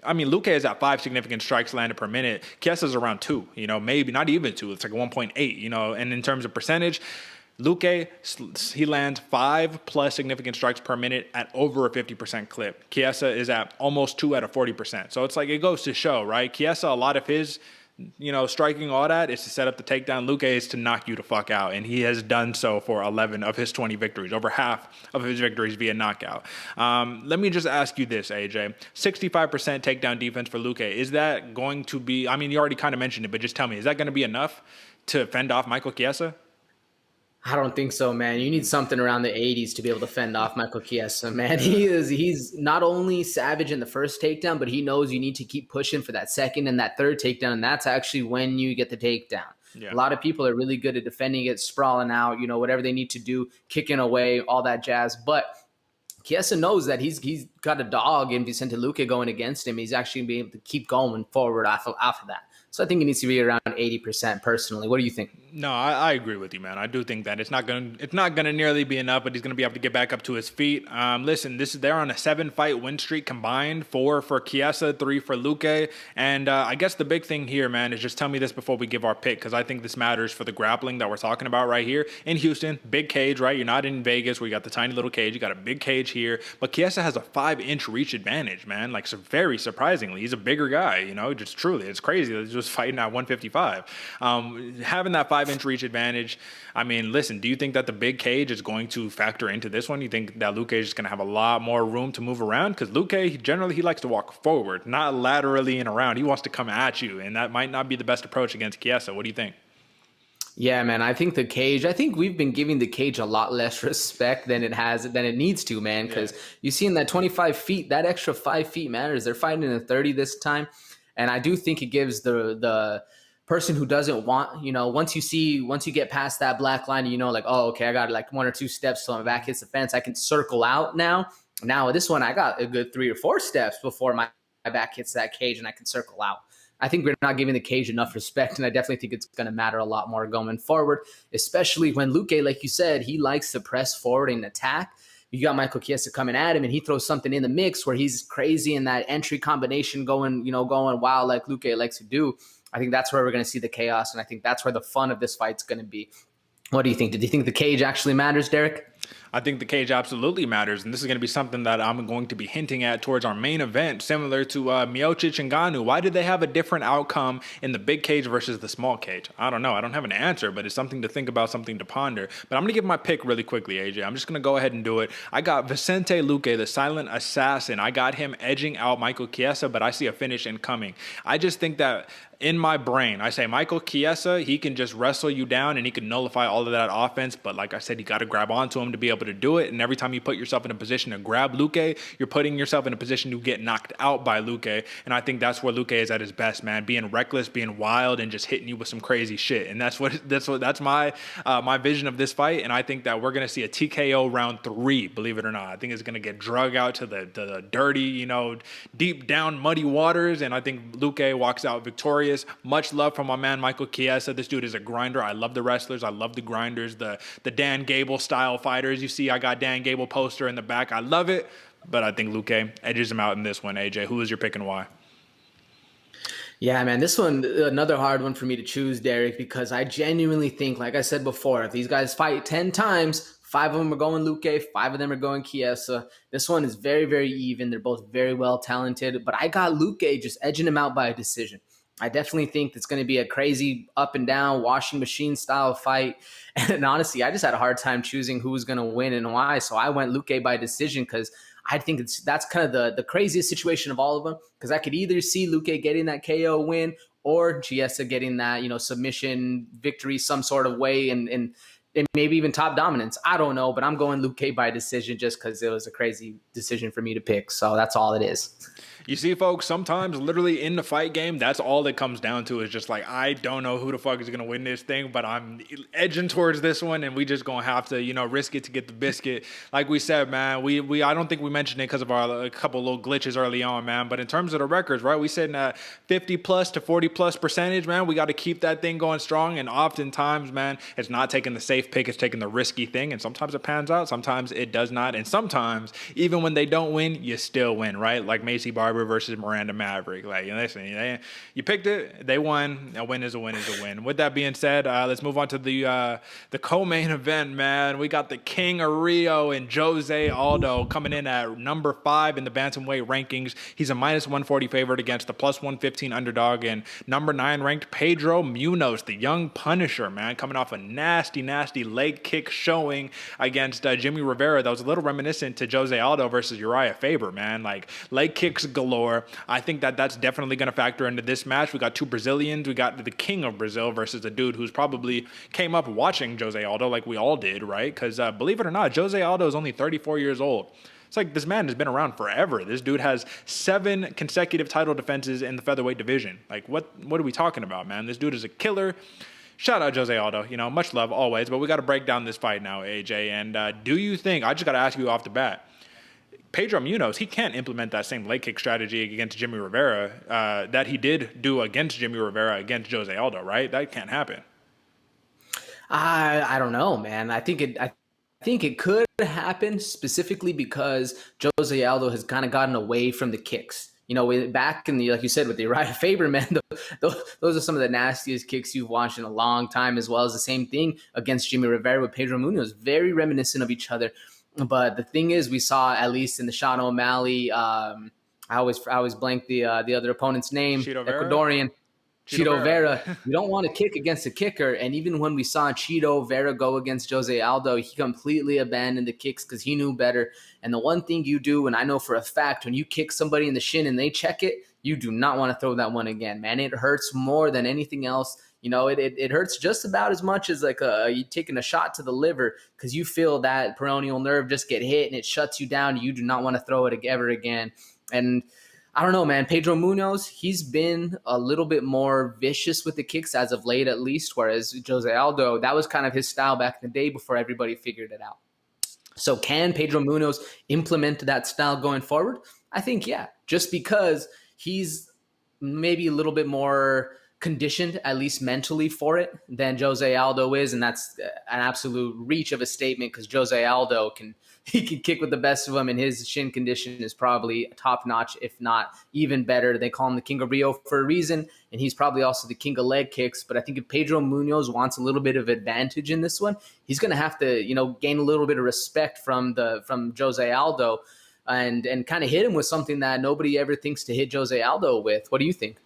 I mean, Luque is at 5 significant strikes landed per minute. Chiesa's around 2, maybe not even 2. It's like 1.8, and in terms of percentage, Luque, he lands 5+ significant strikes per minute at over a 50% clip. Chiesa is at almost 2 at a 40%. So it's like, it goes to show, right? Chiesa, a lot of his, striking, all that is to set up the takedown. Luque is to knock you the fuck out. And he has done so for 11 of his 20 victories, over half of his victories via knockout. Let me just ask you this, AJ. 65% takedown defense for Luque. Is that going to be, I mean, you already kind of mentioned it, but just tell me, is that going to be enough to fend off Michael Chiesa? I don't think so, man. You need something around the 80s to be able to fend off Michael Chiesa, man. He's not only savage in the first takedown, but he knows you need to keep pushing for that second and that third takedown, and that's actually when you get the takedown. Yeah. A lot of people are really good at defending it, sprawling out, whatever they need to do, kicking away, all that jazz. But Chiesa knows that he's got a dog in Vicente Luque going against him. He's actually being able to keep going forward after that. So I think it needs to be around 80% personally. What do you think? No, I agree with you, man. I do think that it's not gonna nearly be enough, but he's gonna be able to get back up to his feet. Listen, they're on a 7-fight win streak combined, 4 for Chiesa, 3 for Luque, and I guess the big thing here, man, is just tell me this before we give our pick, because I think this matters for the grappling that we're talking about right here in Houston. Big cage, right? You're not in Vegas where you got the tiny little cage. You got a big cage here, but Chiesa has a 5-inch reach advantage, man. Like, so very surprisingly, he's a bigger guy. Just truly, it's crazy. He's just fighting at 155. Having that 5-inch reach advantage. I mean, listen, do you think that the big cage is going to factor into this one? You think that Luque is just going to have a lot more room to move around? Because Luque, generally, he likes to walk forward, not laterally and around. He wants to come at you, and that might not be the best approach against Chiesa. What do you think? Yeah, man, I think we've been giving the cage a lot less respect than it needs to, man, because you see in that 25 feet, that extra 5 feet matters. They're fighting in the 30 this time. And I do think it gives the person who doesn't want, once you get past that black line, like, oh, okay, I got like 1 or 2 steps till my back hits the fence, I can circle out now. Now this one, I got a good 3 or 4 steps before my back hits that cage and I can circle out. I think we're not giving the cage enough respect, and I definitely think it's going to matter a lot more going forward, especially when Luque, like you said, he likes to press forward and attack. You got Michael Chiesa coming at him, and he throws something in the mix where he's crazy in that entry combination going wild like Luque likes to do. I think that's where we're going to see the chaos, and I think that's where the fun of this fight's going to be. What do you think? Did you think the cage actually matters, Derek? I think the cage absolutely matters, and this is going to be something that I'm going to be hinting at towards our main event, similar to Miocic and Ngannou. Why did they have a different outcome in the big cage versus the small cage? I don't know. I don't have an answer, but it's something to think about, something to ponder. But I'm going to give my pick really quickly, AJ. I'm just going to go ahead and do it. I got Vicente Luque, the silent assassin. I got him edging out Michael Chiesa, but I see a finish incoming. I just think that in my brain, I say Michael Chiesa, he can just wrestle you down and he can nullify all of that offense. But like I said, you got to grab onto him to be able to do it. And every time you put yourself in a position to grab Luque, you're putting yourself in a position to get knocked out by Luque. And I think that's where Luque is at his best, man. Being reckless, being wild, and just hitting you with some crazy shit. And that's my my vision of this fight. And I think that we're gonna see a TKO round 3, believe it or not. I think it's gonna get drug out to the dirty, deep down muddy waters. And I think Luque walks out victorious. Much love from my man Michael Chiesa. This dude is a grinder. I love the wrestlers. I love the grinders, the Dan Gable style fighters. You see, I got Dan Gable poster in the back. I love it, but I think Luque edges him out in this one. AJ, who is your pick and why? Yeah, man, this one, another hard one for me to choose, Derek, because I genuinely think, like I said before, if these guys fight 10 times, 5 of them are going Luque, 5 of them are going Chiesa. This one is very, very even. They're both very well talented, but I got Luque just edging him out by a decision. I definitely think it's going to be a crazy up and down washing machine style fight. And honestly, I just had a hard time choosing who was going to win and why. So I went Luque by decision because I think that's kind of the craziest situation of all of them, because I could either see Luque getting that KO win or Chiesa getting that, submission victory some sort of way and maybe even top dominance. I don't know, but I'm going Luque by decision just because it was a crazy decision for me to pick. So that's all it is. You see, folks, sometimes literally in the fight game, that's all it comes down to is just like, I don't know who the fuck is going to win this thing, but I'm edging towards this one, and we just going to have to, risk it to get the biscuit. Like we said, man, I don't think we mentioned it because of a couple little glitches early on, man, but in terms of the records, right, we said in that 50 plus to 40 plus percentage, man, we got to keep that thing going strong, and oftentimes, man, it's not taking the safe pick, it's taking the risky thing, and sometimes it pans out, sometimes it does not, and sometimes, even when they don't win, you still win, right? Like Macy Barber versus Miranda Maverick. Like, listen, you picked it, they won. A win is a win is a win. With that being said, let's move on to the co-main event, man. We got the King of Rio and Jose Aldo coming in at number 5 in the bantamweight rankings. He's a minus 140 favorite against the plus 115 underdog and number 9 ranked Pedro Munhoz, the young Punisher, man, coming off a nasty leg kick showing against Jimmy Rivera that was a little reminiscent to Jose Aldo versus Uriah Faber, man. Like, leg kicks galore. I think that that's definitely going to factor into this match. We got 2 Brazilians. We got the king of Brazil versus a dude who's probably came up watching Jose Aldo like we all did, right? Because believe it or not, Jose Aldo is only 34 years old. It's like this man has been around forever. This dude has 7 consecutive title defenses in the featherweight division. Like, what are we talking about, man? This dude is a killer. Shout out Jose Aldo. Much love always. But we got to break down this fight now, AJ. And do you think, I just got to ask you off the bat, Pedro Munhoz, he can't implement that same leg kick strategy against Jimmy Rivera that he did do against Jimmy Rivera against Jose Aldo, right? That can't happen. I don't know, man. I think it could happen specifically because Jose Aldo has kind of gotten away from the kicks. Back in like you said, with the Uriah Faber, man, those are some of the nastiest kicks you've watched in a long time, as well as the same thing against Jimmy Rivera with Pedro Munhoz. Very reminiscent of each other. But the thing is, we saw, at least in the Sean O'Malley, I always blank the other opponent's name, Ecuadorian. Chito Vera. You don't want to kick against a kicker. And even when we saw Chito Vera go against Jose Aldo, he completely abandoned the kicks because he knew better. And the one thing you do, and I know for a fact, when you kick somebody in the shin and they check it, you do not want to throw that one again, man. It hurts more than anything else. It hurts just about as much as like you taking a shot to the liver, because you feel that peroneal nerve just get hit and it shuts you down. You do not want to throw it ever again. And I don't know, man. Pedro Munhoz, he's been a little bit more vicious with the kicks as of late, at least, whereas Jose Aldo, that was kind of his style back in the day before everybody figured it out. So can Pedro Munhoz implement that style going forward? I think, yeah, just because he's maybe a little bit more conditioned, at least mentally, for it than Jose Aldo is. And that's an absolute reach of a statement because Jose Aldo can kick with the best of them, and his shin condition is probably top notch, if not even better. They call him the King of Rio for a reason, and he's probably also the king of leg kicks. But I think if Pedro Munhoz wants a little bit of advantage in this one, he's going to have to, gain a little bit of respect from Jose Aldo and kind of hit him with something that nobody ever thinks to hit Jose Aldo with. What do you think?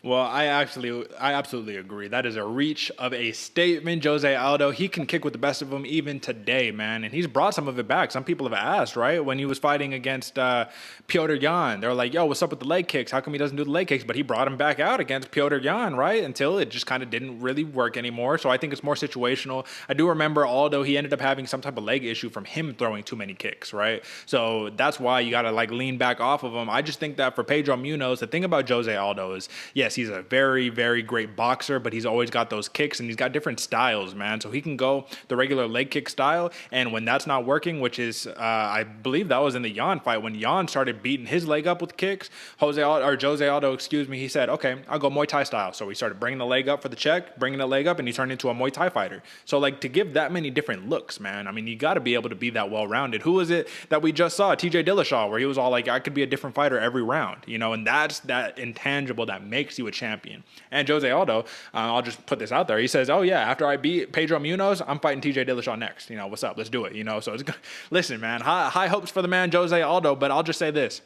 Well, I absolutely agree. That is a reach of a statement. Jose Aldo, he can kick with the best of them even today, man. And he's brought some of it back. Some people have asked, right? When he was fighting against Petr Yan, they're like, yo, what's up with the leg kicks? How come he doesn't do the leg kicks? But he brought him back out against Petr Yan, right? Until it just kind of didn't really work anymore. So I think it's more situational. I do remember Aldo, he ended up having some type of leg issue from him throwing too many kicks, right? So that's why you got to lean back off of him. I just think that for Pedro Munhoz, the thing about Jose Aldo is, yes, he's a very, very great boxer, but he's always got those kicks and he's got different styles, man. So he can go the regular leg kick style, and when that's not working, which is, I believe that was in the Yan fight, when Yan started beating his leg up with kicks, Jose Aldo, he said, okay, I'll go Muay Thai style. So he started bringing the leg up for the check, bringing the leg up, and he turned into a Muay Thai fighter. So to give that many different looks, man, I mean, you got to be able to be that well-rounded. Who was it that we just saw? TJ Dillashaw, where he was all like, I could be a different fighter every round, and that's that intangible that makes you a champion. And Jose Aldo, I'll just put this out there. He says, oh yeah, after I beat Pedro Munhoz, I'm fighting TJ Dillashaw next. What's up? Let's do it. So it's good. Listen, man, high hopes for the man Jose Aldo, but I'll just say this.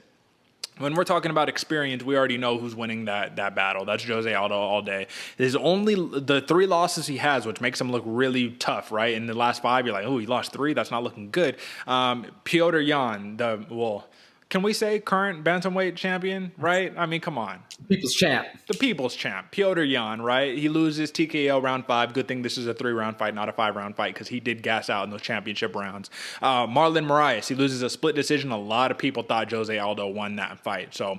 When we're talking about experience, we already know who's winning that battle. That's Jose Aldo all day. There's only the 3 losses he has, which makes him look really tough, right? In the last 5, you're like, oh, he lost 3. That's not looking good. Petr Yan, can we say current bantamweight champion, right? I mean, come on. People's champ. The people's champ, Petr Yan, right? He loses TKO round 5. Good thing this is a 3-round fight, not a 5-round fight, because he did gas out in those championship rounds. Marlon Moraes, he loses a split decision. A lot of people thought Jose Aldo won that fight. So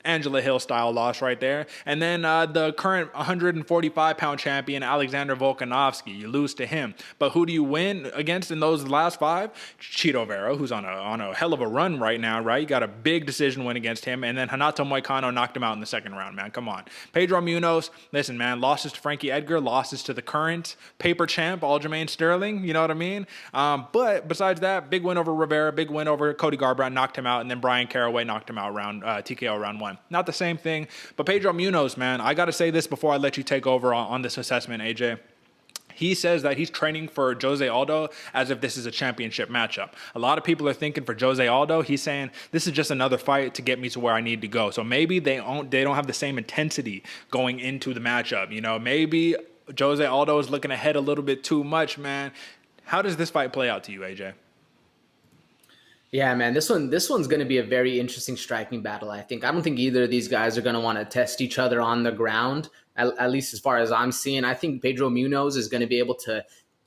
Angela Hill style loss right there. And then the current 145-pound champion, Alexander Volkanovski, you lose to him. But who do you win against in those last 5? Chito Vera, who's on a hell of a run right now, right? You got a big decision win against him. And then Renato Moicano knocked him out in the 2nd round, man. Come on. Pedro Munhoz, listen, man, losses to Frankie Edgar, losses to the current paper champ, Aljamain Sterling, you know what I mean? But besides that, big win over Rivera, big win over Cody Garbrandt, knocked him out, and then Brian Caraway knocked him out TKO round 1. Not the same thing, but Pedro Munhoz, man, I got to say this before I let you take over on this assessment, AJ. He says that he's training for Jose Aldo as if this is a championship matchup. A lot of people are thinking for Jose Aldo, he's saying this is just another fight to get me to where I need to go. So maybe they don't have the same intensity going into the matchup. Maybe Jose Aldo is looking ahead a little bit too much, man. How does this fight play out to you, AJ? Yeah, man, this one's going to be a very interesting striking battle, I think. I don't think either of these guys are going to want to test each other on the ground, at least as far as I'm seeing. I think Pedro Munhoz is going to be able to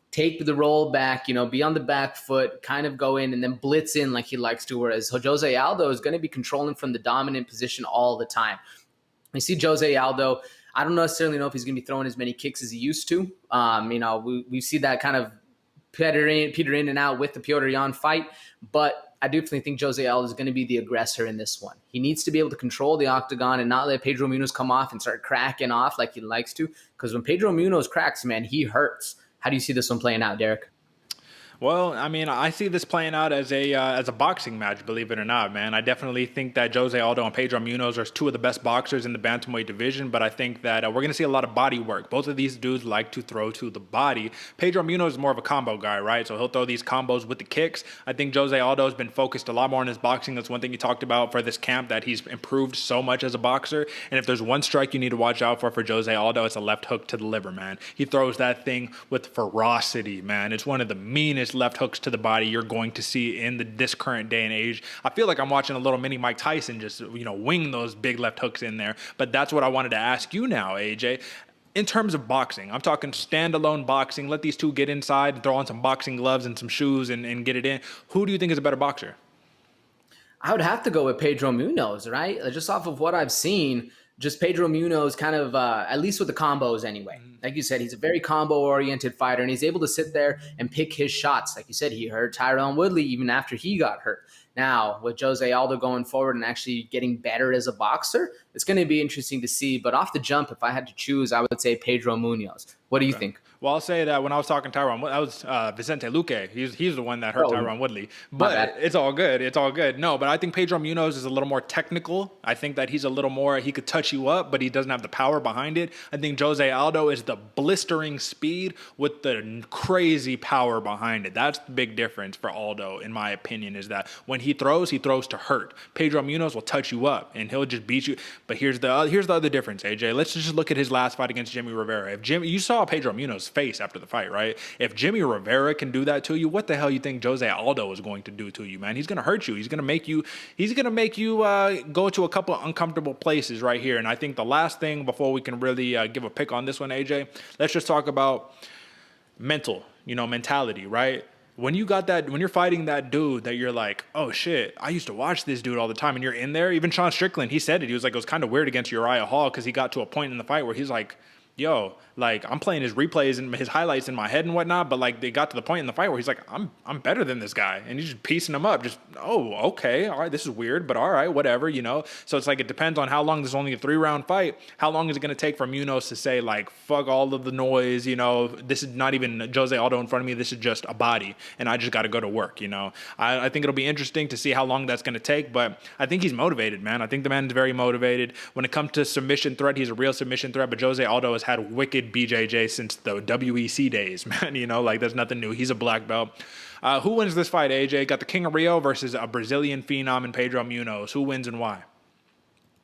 take the roll back, be on the back foot, kind of go in and then blitz in like he likes to, whereas Jose Aldo is going to be controlling from the dominant position all the time. We see Jose Aldo, I don't necessarily know if he's going to be throwing as many kicks as he used to. We see that kind of peter in and out with the Petr Yan fight, but I definitely think Jose Aldo is going to be the aggressor in this one. He needs to be able to control the octagon and not let Pedro Munhoz come off and start cracking off like he likes to, because when Pedro Munhoz cracks, man, he hurts. How do you see this one playing out, Derick? Well, I mean, I see this playing out as a boxing match, believe it or not, man. I definitely think that Jose Aldo and Pedro Munhoz are 2 of the best boxers in the bantamweight division, but I think that we're going to see a lot of body work. Both of these dudes like to throw to the body. Pedro Munhoz is more of a combo guy, right? So he'll throw these combos with the kicks. I think Jose Aldo has been focused a lot more on his boxing. That's one thing he talked about for this camp, that he's improved so much as a boxer. And if there's one strike you need to watch out for Jose Aldo, it's a left hook to the liver, man. He throws that thing with ferocity, man. It's one of the meanest left hooks to the body you're going to see in this current day and age. I feel like I'm watching a little mini Mike Tyson just, wing those big left hooks in there. But that's what I wanted to ask you now, AJ. In terms of boxing, I'm talking standalone boxing. Let these two get inside and throw on some boxing gloves and some shoes and get it in. Who do you think is a better boxer? I would have to go with Pedro Munhoz, right? Just off of what I've seen, just Pedro Munhoz kind of, at least with the combos anyway. Like you said, he's a very combo-oriented fighter, and he's able to sit there and pick his shots. Like you said, he hurt Tyron Woodley even after he got hurt. Now, with Jose Aldo going forward and actually getting better as a boxer, it's going to be interesting to see. But off the jump, if I had to choose, I would say Pedro Munhoz. What do you think? Well, I'll say that when I was talking Tyron, that was Vicente Luque. He's the one that hurt Tyron Woodley. But it's all good. It's all good. No, but I think Pedro Munhoz is a little more technical. I think that he's a little more, he could touch you up, but he doesn't have the power behind it. I think Jose Aldo is the blistering speed with the crazy power behind it. That's the big difference for Aldo, in my opinion, is that when he throws to hurt. Pedro Munhoz will touch you up, and he'll just beat you. But here's the other difference, AJ. Let's just look at his last fight against Jimmy Rivera. You saw Pedro Munhoz's face after the fight, right? If Jimmy Rivera can do that to you, what the hell you think Jose Aldo is going to do to you, man? He's going to hurt you. He's going to make you go to a couple of uncomfortable places right here. And I think the last thing before we can really give a pick on this one, AJ, let's just talk about mentality, right? When you're fighting that dude that you're like, oh shit, I used to watch this dude all the time, and you're in there, even Sean Strickland, he said it. He was like, it was kind of weird against Uriah Hall because he got to a point in the fight where he's like, yo, like, I'm playing his replays and his highlights in my head and whatnot, but like they got to the point in the fight where he's like, I'm better than this guy, and he's just piecing him up. Just, oh, okay, all right, this is weird, but all right, whatever, So it's like, it depends on how long. There's only a 3-round fight. How long is it going to take for Munhoz to say like, fuck all of the noise, this is not even Jose Aldo in front of me. This is just a body, and I just got to go to work. I think it'll be interesting to see how long that's going to take, but I think he's motivated, man. I think the man's very motivated. When it comes to submission threat, he's a real submission threat, but Jose Aldo has had wicked BJJ since the WEC days, man. Like, there's nothing new. He's a black belt. Who wins this fight, AJ? Got the King of Rio versus a Brazilian phenom and Pedro Munhoz. Who wins and why?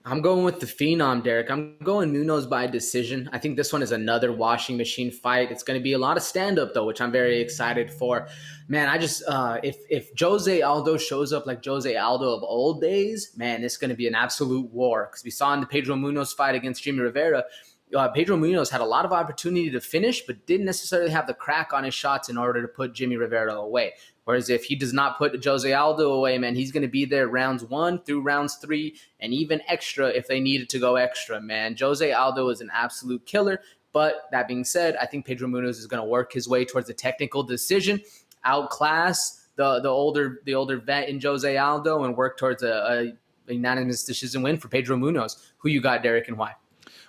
I'm going with the phenom, Derek. I'm going Munhoz by decision. I think this one is another washing machine fight. It's going to be a lot of stand-up, though, which I'm very excited for. Man, I just if Jose Aldo shows up like Jose Aldo of old days, man, it's going to be an absolute war. Because we saw in the Pedro Munhoz fight against Jimmy Rivera, Pedro Munhoz had a lot of opportunity to finish, but didn't necessarily have the crack on his shots in order to put Jimmy Rivera away. Whereas if he does not put Jose Aldo away, man, he's going to be there rounds 1 through rounds 3 and even extra if they needed to go extra, man. Jose Aldo is an absolute killer. But that being said, I think Pedro Munhoz is going to work his way towards a technical decision, outclass the older vet in Jose Aldo, and work towards a unanimous decision win for Pedro Munhoz. Who you got, Derek, and why?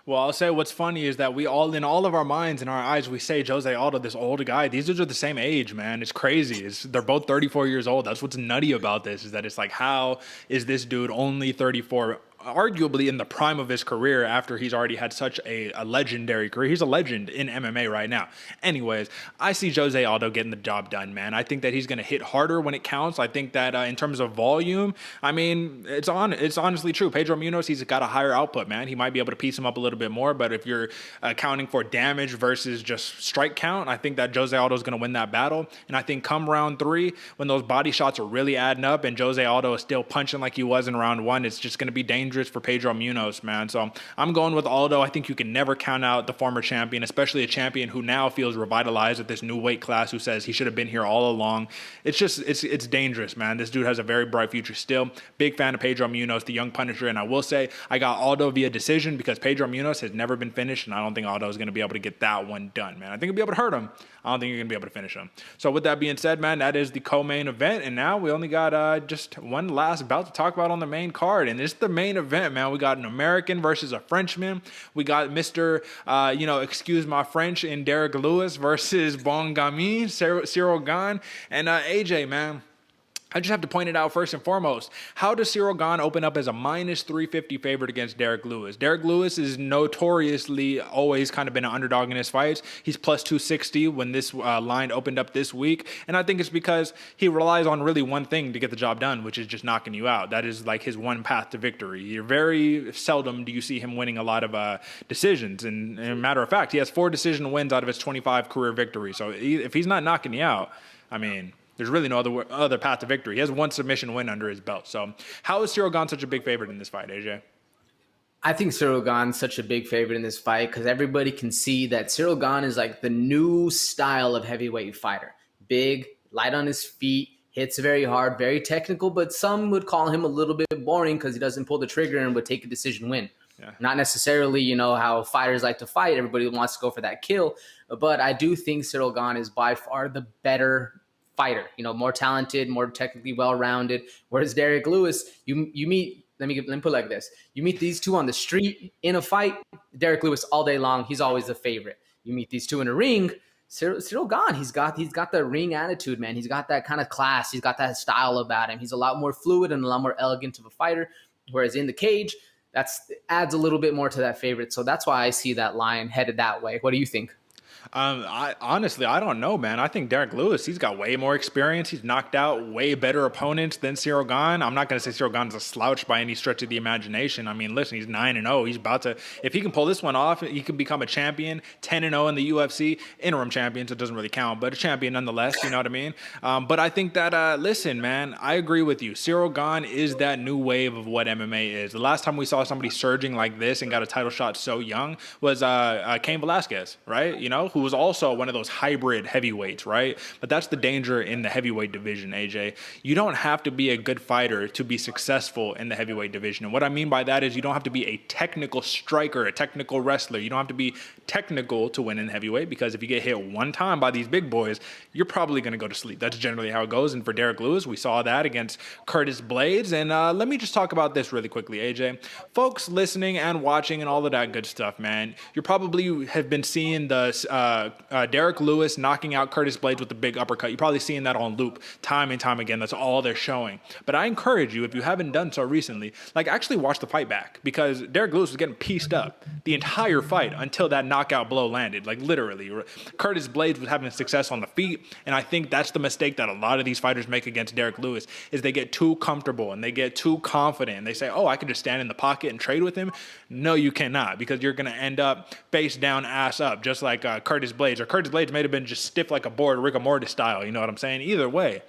Well, I'll say what's funny is that we all, in all of our minds and our eyes, we say Jose Aldo, this old guy. These dudes are the same age, man. It's crazy. They're both 34 years old. That's what's nutty about this, is that it's like, how is this dude only 34? Arguably in the prime of his career after he's already had such a legendary career. He's a legend in MMA right now. Anyways, I see Jose Aldo getting the job done, man. I think that he's going to hit harder when it counts. I think that in terms of volume, I mean, it's honestly true. Pedro Munhoz, he's got a higher output, man. He might be able to piece him up a little bit more, but if you're accounting for damage versus just strike count, I think that Jose Aldo is going to win that battle. And I think come round 3, when those body shots are really adding up and Jose Aldo is still punching like he was in round 1, it's just going to be dangerous for Pedro Munhoz, man. So I'm going with Aldo. I think you can never count out the former champion, especially a champion who now feels revitalized at this new weight class, who says he should have been here all along. It's dangerous, man. This dude has a very bright future still. Big fan of Pedro Munhoz, the young Punisher, and I will say I got Aldo via decision because Pedro Munhoz has never been finished, and I don't think Aldo is going to be able to get that one done, man. I think he'll be able to hurt him. I don't think you're going to be able to finish him. So with that being said, man, that is the co-main event, and now we only got just one last bout to talk about on the main card, and it's the main event, man. We got an American versus a Frenchman. We got Mr. Excuse my French, in Derrick Lewis versus Bon Gamin, Ciryl Gane, and AJ, man. I just have to point it out first and foremost. How does Ciryl Gane open up as a minus 350 favorite against Derrick Lewis? Derrick Lewis is notoriously always kind of been an underdog in his fights. He's plus 260 when this line opened up this week. And I think it's because he relies on really one thing to get the job done, which is just knocking you out. That is like his one path to victory. You're very seldom do you see him winning a lot of decisions. And a matter of fact, he has 4 decision wins out of his 25 career victories. So if he's not knocking you out, I mean, there's really no other path to victory. He has 1 submission win under his belt. So how is Ciryl Gane such a big favorite in this fight, AJ? I think Ciryl Gane's such a big favorite in this fight because everybody can see that Ciryl Gane is like the new style of heavyweight fighter. Big, light on his feet, hits very hard, very technical, but some would call him a little bit boring because he doesn't pull the trigger and would take a decision win. Yeah. Not necessarily, you know, how fighters like to fight. Everybody wants to go for that kill. But I do think Ciryl Gane is by far the better fighter, you know, more talented, more technically well-rounded. Whereas Derrick Lewis, you meet, let me put it like this. You meet these two on the street in a fight, Derrick Lewis all day long, he's always the favorite. You meet these two in a ring, Ciryl Gane, he's got the ring attitude, man. He's got that kind of class. He's got that style about him. He's a lot more fluid and a lot more elegant of a fighter. Whereas in the cage, adds a little bit more to that favorite. So that's why I see that line headed that way. What do you think? I honestly, I don't know, man. I think Derrick Lewis, he's got way more experience. He's knocked out way better opponents than Ciryl Gane. I'm not going to say Ciryl Gane's a slouch by any stretch of the imagination. I mean, listen, he's 9-0. He's about to, if he can pull this one off, he can become a champion, 10-0 in the UFC, interim champion, so it doesn't really count, but a champion nonetheless, you know what I mean? But I think that, listen, man, I agree with you. Ciryl Gane is that new wave of what MMA is. The last time we saw somebody surging like this and got a title shot so young was Cain Velasquez, right? You know, who was also one of those hybrid heavyweights, right? But that's the danger in the heavyweight division, AJ. You don't have to be a good fighter to be successful in the heavyweight division. And what I mean by that is you don't have to be a technical striker, a technical wrestler. You don't have to be technical to win in heavyweight, because if you get hit one time by these big boys, you're probably going to go to sleep. That's generally how it goes. And for Derrick Lewis, we saw that against Curtis Blades. And let me just talk about this really quickly, AJ. Folks listening and watching and all of that good stuff, man, you probably have been seeing the Derrick Lewis knocking out Curtis Blades with the big uppercut. You're probably seeing that on loop time and time again. That's all they're showing. But I encourage you, if you haven't done so recently, like actually watch the fight back, because Derrick Lewis was getting pieced up the entire fight until that knockout blow landed. Like literally, Curtis Blades was having success on the feet, and I think that's the mistake that a lot of these fighters make against Derrick Lewis, is they get too comfortable and they get too confident and they say, oh, I can just stand in the pocket and trade with him. No, you cannot, because you're going to end up face down, ass up, just like Curtis Blades. Or Curtis Blades may have been just stiff like a board, Rick and Morty style. You know what I'm saying? Either way,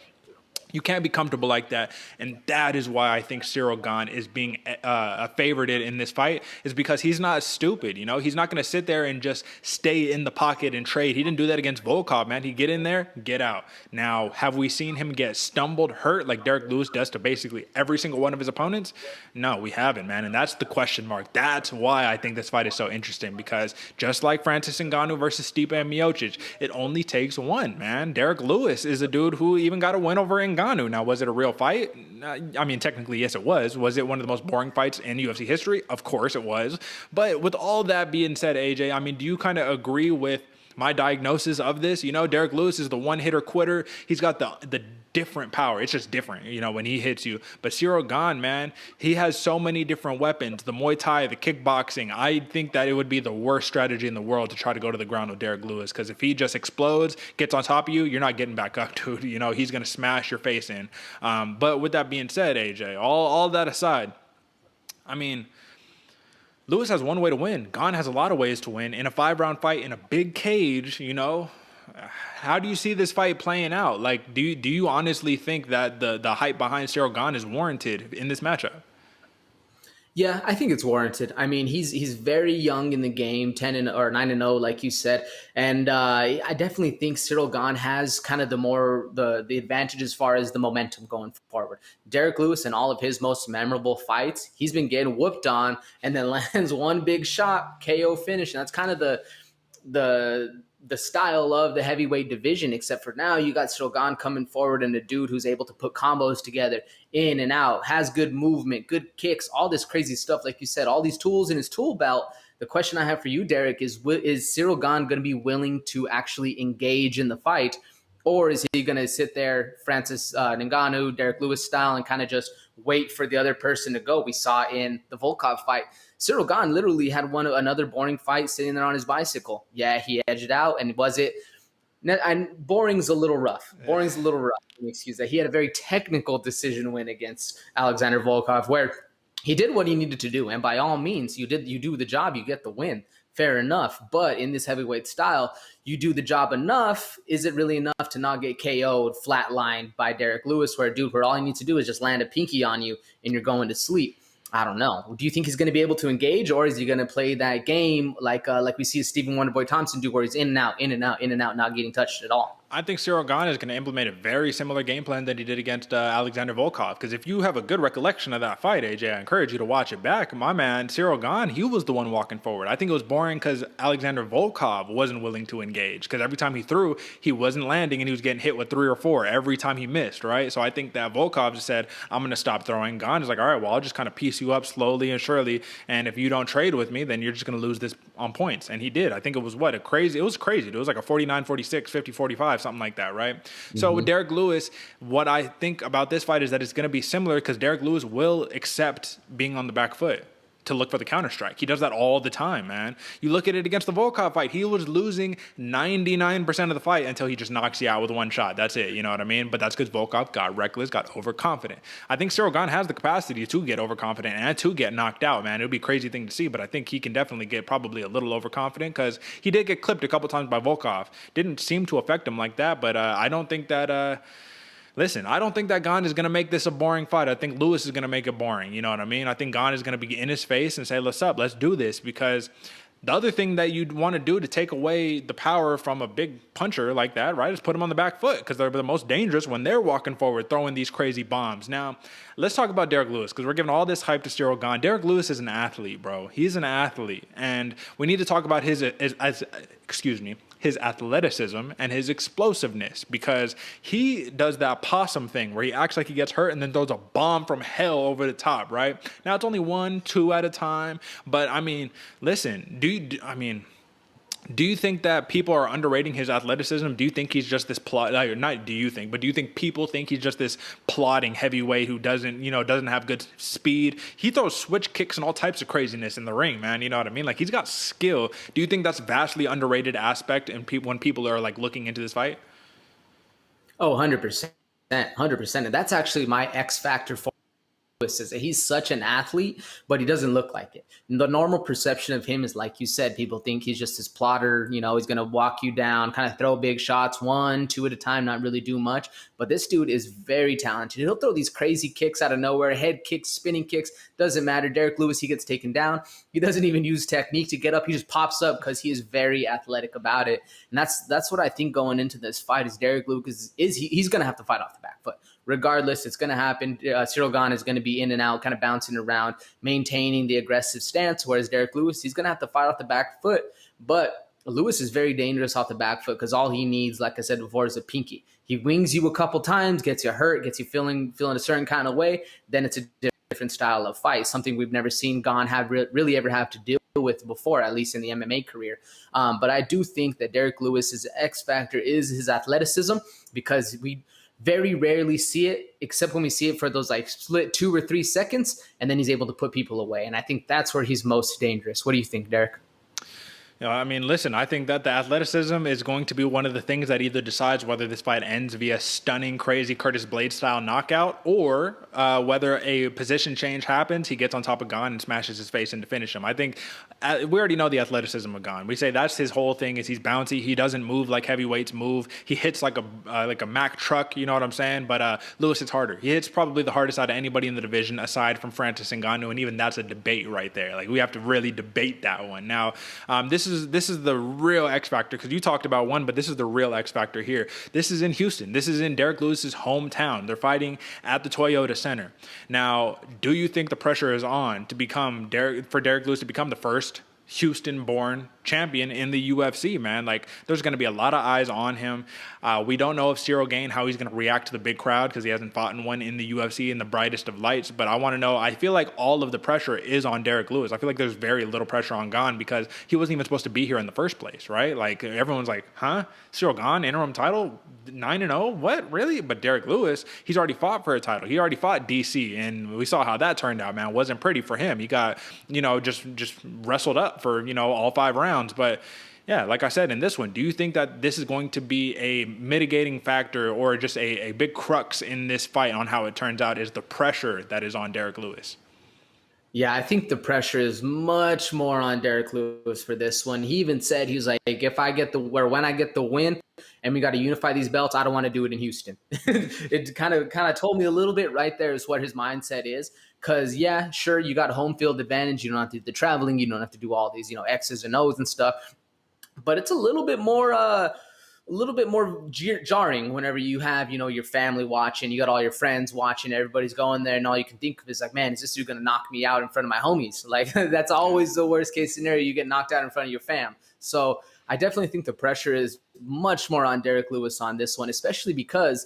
you can't be comfortable like that. And that is why I think Ciryl Gane is being favorited in this fight, is because he's not stupid. You know, he's not going to sit there and just stay in the pocket and trade. He didn't do that against Volkov, man. He get in there, get out. Now, have we seen him get stumbled, hurt like Derrick Lewis does to basically every single one of his opponents? No, we haven't, man. And that's the question mark. That's why I think this fight is so interesting, because just like Francis Ngannou versus Stipe Miocic, it only takes one, man. Derrick Lewis is a dude who even got a win over Ngannou. Now, was it a real fight? I mean, technically, yes, it was. Was it one of the most boring fights in UFC history? Of course it was. But with all that being said, AJ, I mean, do you kind of agree with my diagnosis of this? You know, Derrick Lewis is the one-hitter quitter. He's got the different power. It's just different, you know, when he hits you. But Ciryl Gane, man, he has so many different weapons. The Muay Thai, the kickboxing. I think that it would be the worst strategy in the world to try to go to the ground with Derrick Lewis, because if he just explodes, gets on top of you, you're not getting back up, dude. You know, he's going to smash your face in. But with that being said, AJ, all that aside, I mean, Lewis has one way to win. Gane has a lot of ways to win. In a 5-round fight in a big cage, you know, how do you see this fight playing out? Like, do you honestly think that the hype behind Ciryl Gane is warranted in this matchup? Yeah, I think it's warranted. I mean, he's very young in the game, 9-0, like you said, and I definitely think Ciryl Gane has kind of the advantage as far as the momentum going forward. Derrick Lewis, in all of his most memorable fights, he's been getting whooped on and then lands one big shot, KO finish, and that's kind of the style of the heavyweight division, except for now you got Ciryl Gane coming forward and a dude who's able to put combos together in and out, has good movement, good kicks, all this crazy stuff. Like you said, all these tools in his tool belt. The question I have for you, Derick, is Ciryl Gane going to be willing to actually engage in the fight? Or is he going to sit there, Francis Ngannou, Derrick Lewis style, and kind of just wait for the other person to go? We saw in the Volkov fight, Ciryl Gane literally had another boring fight sitting there on his bicycle. Yeah, he edged it out, and was it? And boring's a little rough. Boring's a little rough. Excuse that. He had a very technical decision win against Alexander Volkov, where he did what he needed to do, and by all means, you do the job, you get the win. Fair enough. But in this heavyweight style, you do the job enough. Is it really enough to not get KO'd, flatlined by Derrick Lewis, where all you need to do is just land a pinky on you and you're going to sleep? I don't know. Do you think he's going to be able to engage, or is he going to play that game like we see Stephen Wonderboy Thompson do, where he's in and out, not getting touched at all? I think Ciryl Gane is going to implement a very similar game plan that he did against Alexander Volkov. Because if you have a good recollection of that fight, AJ, I encourage you to watch it back. My man, Ciryl Gane, he was the one walking forward. I think it was boring because Alexander Volkov wasn't willing to engage. Because every time he threw, he wasn't landing and he was getting hit with 3 or 4 every time he missed, right? So I think that Volkov just said, I'm going to stop throwing. Gane is like, all right, well, I'll just kind of piece you up slowly and surely. And if you don't trade with me, then you're just going to lose this on points. And he did. I think it was it was crazy. It was like a 49-46, 50-45, something like that, right? So with Derrick Lewis, what I think about this fight is that it's going to be similar because Derrick Lewis will accept being on the back foot to look for the counter strike. He does that all the time, man. You look at it against the Volkov fight, he was losing 99% of the fight until he just knocks you out with one shot. That's it, you know what I mean? But that's because Volkov got reckless, got overconfident. I think Ciryl Gane has the capacity to get overconfident and to get knocked out, man. It would be a crazy thing to see, but I think he can definitely get probably a little overconfident because he did get clipped a couple times by Volkov. Didn't seem to affect him like that, but I don't think that... Listen, I don't think that Gane is going to make this a boring fight. I think Lewis is going to make it boring. You know what I mean? I think Gane is going to be in his face and say, let's do this. Because the other thing that you'd want to do to take away the power from a big puncher like that, right, is put him on the back foot because they're the most dangerous when they're walking forward, throwing these crazy bombs. Now, let's talk about Derrick Lewis because we're giving all this hype to Ciryl Gane. Derrick Lewis is an athlete, bro. He's an athlete. And we need to talk about his athleticism and his explosiveness because he does that possum thing where he acts like he gets hurt and then throws a bomb from hell over the top, right? Now, it's only 1, 2 at a time, but I mean, listen, do you think that people are underrating his athleticism? Do you think he's just this do you think people think he's just this plodding heavyweight who doesn't have good speed? He throws switch kicks and all types of craziness in the ring, man. You know what I mean? Like, he's got skill. Do you think that's vastly underrated aspect in when people are like looking into this fight? Oh, 100%. 100%. And that's actually my X factor for is that he's such an athlete, but he doesn't look like it. And the normal perception of him is, like you said, people think he's just this plotter, he's going to walk you down, kind of throw big shots, 1, 2 at a time, not really do much. But this dude is very talented. He'll throw these crazy kicks out of nowhere, head kicks, spinning kicks, doesn't matter. Derrick Lewis, he gets taken down. He doesn't even use technique to get up. He just pops up because he is very athletic about it. And that's what I think going into this fight is Derrick Lewis he's going to have to fight off the back foot. Regardless, it's going to happen. Ciryl Gane is going to be in and out, kind of bouncing around, maintaining the aggressive stance, whereas Derrick Lewis, he's going to have to fight off the back foot. But Lewis is very dangerous off the back foot because all he needs, like I said before, is a pinky. He wings you a couple times, gets you hurt, gets you feeling a certain kind of way, then it's a different style of fight, something we've never seen Gane really ever have to deal with before, at least in the MMA career. But I do think that Derrick Lewis's X factor is his athleticism because we very rarely see it, except when we see it for those like split 2 or 3 seconds, and then he's able to put people away. And I think that's where he's most dangerous. What do you think, Derrick? Listen, I think that the athleticism is going to be one of the things that either decides whether this fight ends via stunning, crazy Curtis Blade style knockout or whether a position change happens, he gets on top of Gane and smashes his face in to finish him. I think we already know the athleticism of Gane. We say that's his whole thing is he's bouncy. He doesn't move like heavyweights move. He hits like a Mack truck, you know what I'm saying? But Lewis hits harder. He hits probably the hardest out of anybody in the division aside from Francis Ngannou, and even that's a debate right there. Like, we have to really debate that one. Now, this is the real X factor because you talked about one, but this is the real X factor here. This is in Houston. This is in Derrick Lewis's hometown. They're fighting at the Toyota Center. Now, do you think the pressure is on for Derrick Lewis to become the first Houston-born champion in the UFC, man? Like, there's going to be a lot of eyes on him. We don't know if Ciryl Gane, how he's going to react to the big crowd because he hasn't fought in one in the UFC in the brightest of lights. But I want to know, I feel like all of the pressure is on Derrick Lewis. I feel like there's very little pressure on Gane because he wasn't even supposed to be here in the first place, right? Like, everyone's like, huh? Ciryl Gane, interim title, 9-0? What? Really? But Derrick Lewis, he's already fought for a title. He already fought DC, and we saw how that turned out, man. It wasn't pretty for him. He got, just wrestled up for, all 5 rounds. But yeah, like I said, in this one, do you think that this is going to be a mitigating factor or just a big crux in this fight on how it turns out is the pressure that is on Derrick Lewis? Yeah, I think the pressure is much more on Derrick Lewis for this one. He even said, he was like, when I get the win and we got to unify these belts, I don't want to do it in Houston. It kind of told me a little bit right there is what his mindset is. Because, yeah, sure, you got home field advantage. You don't have to do the traveling. You don't have to do all these, X's and O's and stuff. But it's a little bit more a little bit more jarring whenever you have, your family watching, you got all your friends watching, everybody's going there, and all you can think of is like, man, is this dude going to knock me out in front of my homies? Like, that's always the worst case scenario. You get knocked out in front of your fam. So I definitely think the pressure is much more on Derrick Lewis on this one, especially because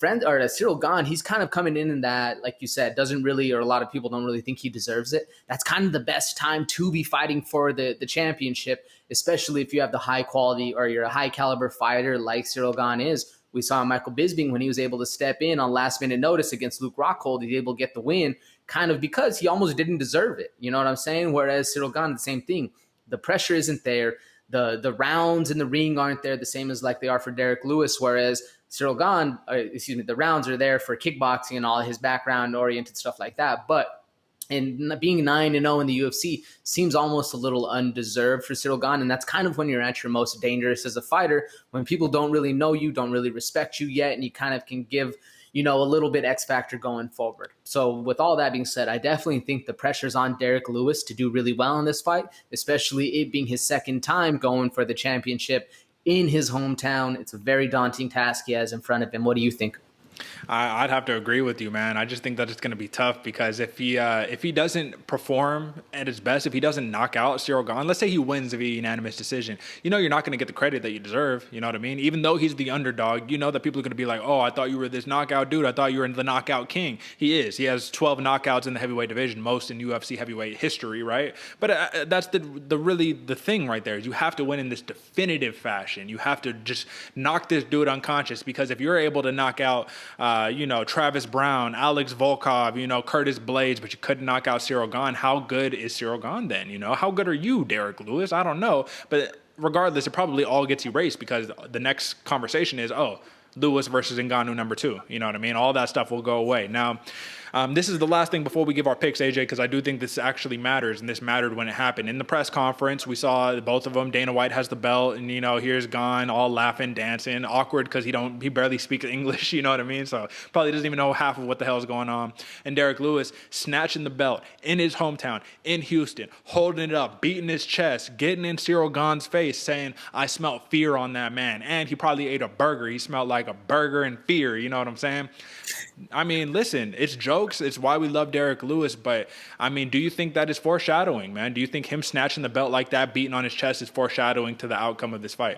Ciryl Gane, he's kind of coming in that, like you said, doesn't really, or a lot of people don't really think he deserves it. That's kind of the best time to be fighting for the championship, especially if you have the high quality or you're a high caliber fighter like Ciryl Gane is. We saw Michael Bisping when he was able to step in on last minute notice against Luke Rockhold, he's able to get the win kind of because he almost didn't deserve it. You know what I'm saying? Whereas Ciryl Gane, the same thing. The pressure isn't there. The rounds in the ring aren't there the same as like they are for Derrick Lewis, whereas Ciryl Gane, the rounds are there for kickboxing and all his background-oriented stuff like that. But being 9-0 in the UFC seems almost a little undeserved for Ciryl Gane, and that's kind of when you're at your most dangerous as a fighter, when people don't really know you, don't really respect you yet, and you kind of can give a little bit X factor going forward. So with all that being said, I definitely think the pressure's on Derrick Lewis to do really well in this fight, especially it being his second time going for the championship in his hometown. It's a very daunting task he has in front of him. What do you think? I'd have to agree with you, man. I just think that it's going to be tough because if he doesn't perform at his best, if he doesn't knock out Ciryl Gane, let's say he wins via unanimous decision, you're not going to get the credit that you deserve. You know what I mean? Even though he's the underdog, that people are going to be like, oh, I thought you were this knockout dude. I thought you were the knockout king. He is. He has 12 knockouts in the heavyweight division, most in UFC heavyweight history, right? But that's the thing right there is you have to win in this definitive fashion. You have to just knock this dude unconscious, because if you're able to knock out Travis Brown, Alex Volkov, Curtis Blades, but you couldn't knock out Ciryl Gane, how good is Ciryl Gane then? How good are you, Derrick Lewis? I don't know. But regardless, it probably all gets erased because the next conversation is, Lewis versus Ngannou number 2. You know what I mean? All that stuff will go away. Now, this is the last thing before we give our picks, AJ, because I do think this actually matters, and this mattered when it happened. In the press conference, we saw both of them. Dana White has the belt, and, here's Gane all laughing, dancing, awkward because he barely speaks English, you know what I mean? So probably doesn't even know half of what the hell is going on. And Derrick Lewis snatching the belt in his hometown, in Houston, holding it up, beating his chest, getting in Ciryl Gane's face, saying, I smelled fear on that man. And he probably ate a burger. He smelled like a burger and fear, you know what I'm saying? I mean, listen, it's jokes. It's why we love Derrick Lewis. But, I mean, do you think that is foreshadowing, man? Do you think him snatching the belt like that, beating on his chest, is foreshadowing to the outcome of this fight?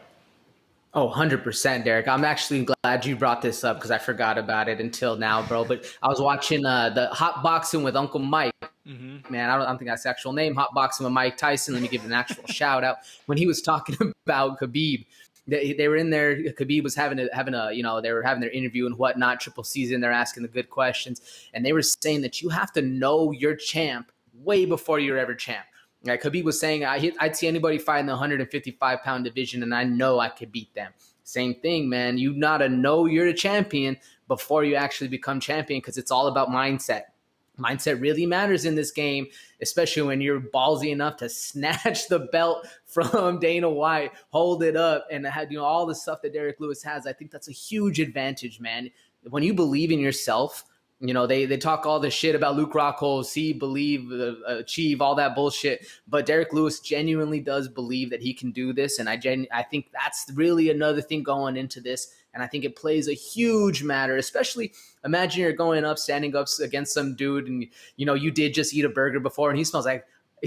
Oh, 100%, Derek. I'm actually glad you brought this up because I forgot about it until now, bro. But I was watching the Hot Boxing with Uncle Mike. Mm-hmm. Man, I don't think that's the actual name. Hot Boxing with Mike Tyson. Let me give an actual shout out. When he was talking about Khabib, they were in there. Khabib was having a they were having their interview and whatnot. Triple season. They're asking the good questions, and they were saying that you have to know your champ way before you're ever champ. Like Khabib was saying, I'd see anybody fight in the 155-pound division, and I know I could beat them. Same thing, man. You gotta know you're a champion before you actually become champion, because it's all about mindset. Mindset really matters in this game, especially when you're ballsy enough to snatch the belt from Dana White, hold it up, and have all the stuff that Derrick Lewis has. I think that's a huge advantage, man. When you believe in yourself, they talk all this shit about Luke Rockhold, see, believe, achieve, all that bullshit. But Derrick Lewis genuinely does believe that he can do this, and I think that's really another thing going into this. And I think it plays a huge matter, especially imagine you're going up, standing up against some dude, and you did just eat a burger before, and he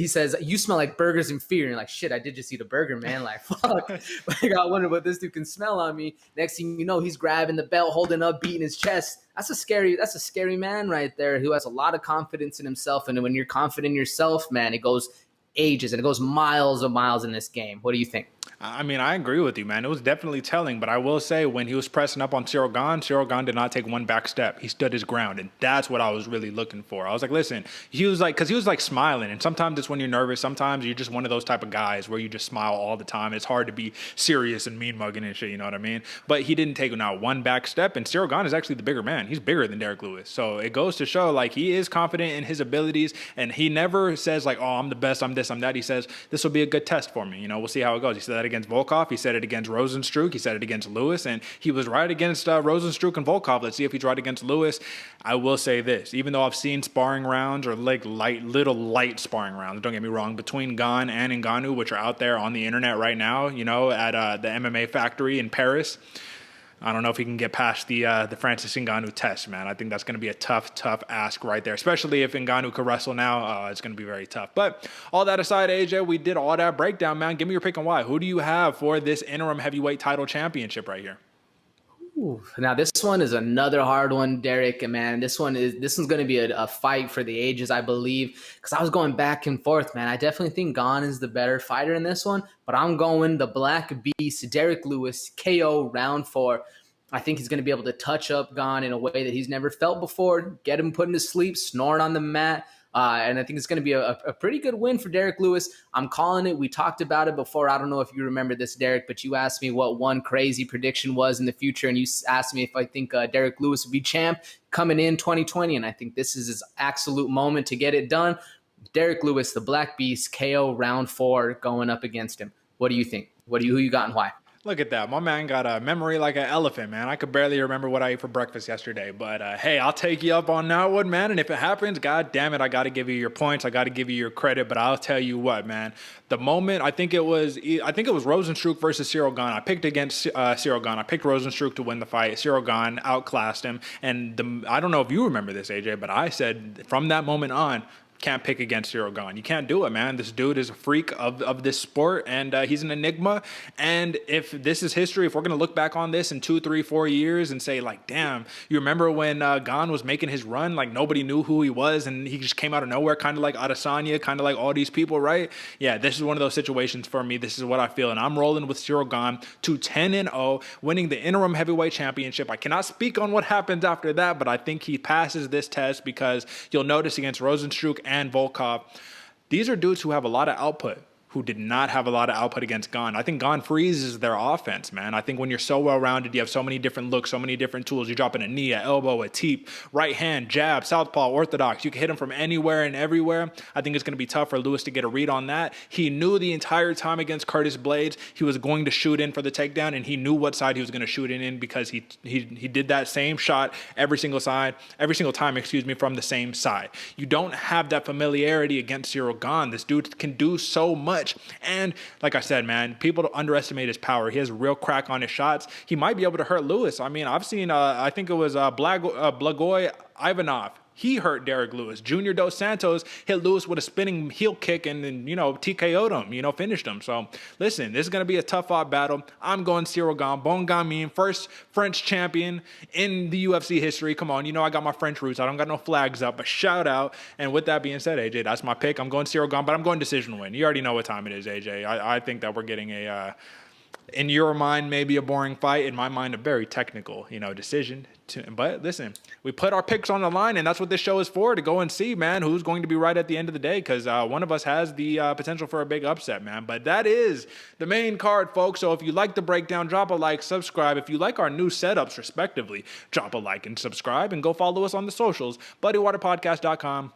says, you smell like burgers and fear. And you're like, shit, I did just eat a burger, man. Like, fuck. Like, I wonder what this dude can smell on me. Next thing you know, he's grabbing the belt, holding up, beating his chest. That's a scary man right there who has a lot of confidence in himself. And when you're confident in yourself, man, it goes ages and it goes miles and miles in this game. What do you think? I mean, I agree with you, man. It was definitely telling, but I will say when he was pressing up on Ciryl Gane did not take one back step. He stood his ground, and that's what I was really looking for. I was like, listen, because he was like smiling, and sometimes it's when you're nervous. Sometimes you're just one of those type of guys where you just smile all the time. It's hard to be serious and mean mugging and shit, you know what I mean? But he didn't take not one back step, and Ciryl Gane is actually the bigger man. He's bigger than Derrick Lewis. So it goes to show, like, he is confident in his abilities, and he never says, like, oh, I'm the best, I'm this, I'm that. He says, this will be a good test for me. We'll see how it goes. He said that against Volkov. He said it against Rosenstruck. He said it against Lewis. And he was right against Rosenstruck and Volkov. Let's see if he's right against Lewis. I will say this. Even though I've seen sparring rounds or like little light sparring rounds, don't get me wrong, between Gane and Ngannou, which are out there on the internet right now, you know, at the MMA Factory in Paris, I don't know if he can get past the Francis Ngannou test, man. I think that's going to be a tough ask right there, especially if Ngannou could wrestle now. It's going to be very tough. But all that aside, AJ, we did all that breakdown, man. Give me your pick on why. Who do you have for this interim heavyweight title championship right here? Ooh, now this one is another hard one, Derek, and man, this one's going to be a fight for the ages, I believe, because I was going back and forth, man. I definitely think Gane is the better fighter in this one, but I'm going the Black Beast, Derrick Lewis, KO round 4. I think he's going to be able to touch up Gane in a way that he's never felt before, get him put to sleep, snoring on the mat. And I think it's going to be a pretty good win for Derrick Lewis. I'm calling it. We talked about it before. I don't know if you remember this, Derek, but you asked me what one crazy prediction was in the future, and you asked me if I think Derrick Lewis would be champ coming in 2020, and I think this is his absolute moment to get it done. Derrick Lewis, the Black Beast, KO round 4 going up against him. What do you think? Who you got and why? Look at that. My man got a memory like an elephant, man. I could barely remember what I ate for breakfast yesterday. But, hey, I'll take you up on that one, man. And if it happens, God damn it, I got to give you your points. I got to give you your credit. But I'll tell you what, man. The moment, I think it was Rosenstruck versus Ciryl Gane. I picked against Ciryl Gane. I picked Rosenstruck to win the fight. Ciryl Gane outclassed him. And I don't know if you remember this, AJ, but I said from that moment on, can't pick against Ciryl Gane. You can't do it, man. This dude is a freak of this sport, and he's an enigma. And if this is history, if we're going to look back on this in 2, 3, 4 years and say, like, damn, you remember when Gane was making his run, like nobody knew who he was, and he just came out of nowhere, kind of like Adesanya, kind of like all these people, right? Yeah, this is one of those situations for me. This is what I feel, and I'm rolling with Ciryl Gane to 10-0, winning the interim heavyweight championship. I cannot speak on what happens after that, but I think he passes this test because you'll notice against Rosenstruck and Volkov, these are dudes who have a lot of output, who did not have a lot of output against Gane. I think Gane freezes their offense, man. I think when you're so well-rounded, you have so many different looks, so many different tools. You drop in a knee, a elbow, a teep, right hand, jab, southpaw, orthodox. You can hit him from anywhere and everywhere. I think it's going to be tough for Lewis to get a read on that. He knew the entire time against Curtis Blades he was going to shoot in for the takedown, and he knew what side he was going to shoot in because he did that same shot every single time, from the same side. You don't have that familiarity against Ciryl Gane. This dude can do so much. And like I said, man, people don't underestimate his power. He has a real crack on his shots. He might be able to hurt Lewis. I mean, I've seen, I think it was Blagoy Ivanov. He hurt Derrick Lewis. Junior Dos Santos hit Lewis with a spinning heel kick and then, TKO'd him, finished him. So, listen, this is going to be a tough-out battle. I'm going Ciryl Gane. Bon Gamin, first French champion in the UFC history. Come on, I got my French roots. I don't got no flags up, but shout out. And with that being said, AJ, that's my pick. I'm going Ciryl Gane, but I'm going decision win. You already know what time it is, AJ. I think that we're getting a... in your mind, maybe a boring fight. In my mind, a very technical, decision. But listen, we put our picks on the line, and that's what this show is for, to go and see, man, who's going to be right at the end of the day, because one of us has the potential for a big upset, man. But that is the main card, folks. So if you like the breakdown, drop a like, subscribe. If you like our new setups, respectively, drop a like and subscribe, and go follow us on the socials, bloodywaterpodcast.com.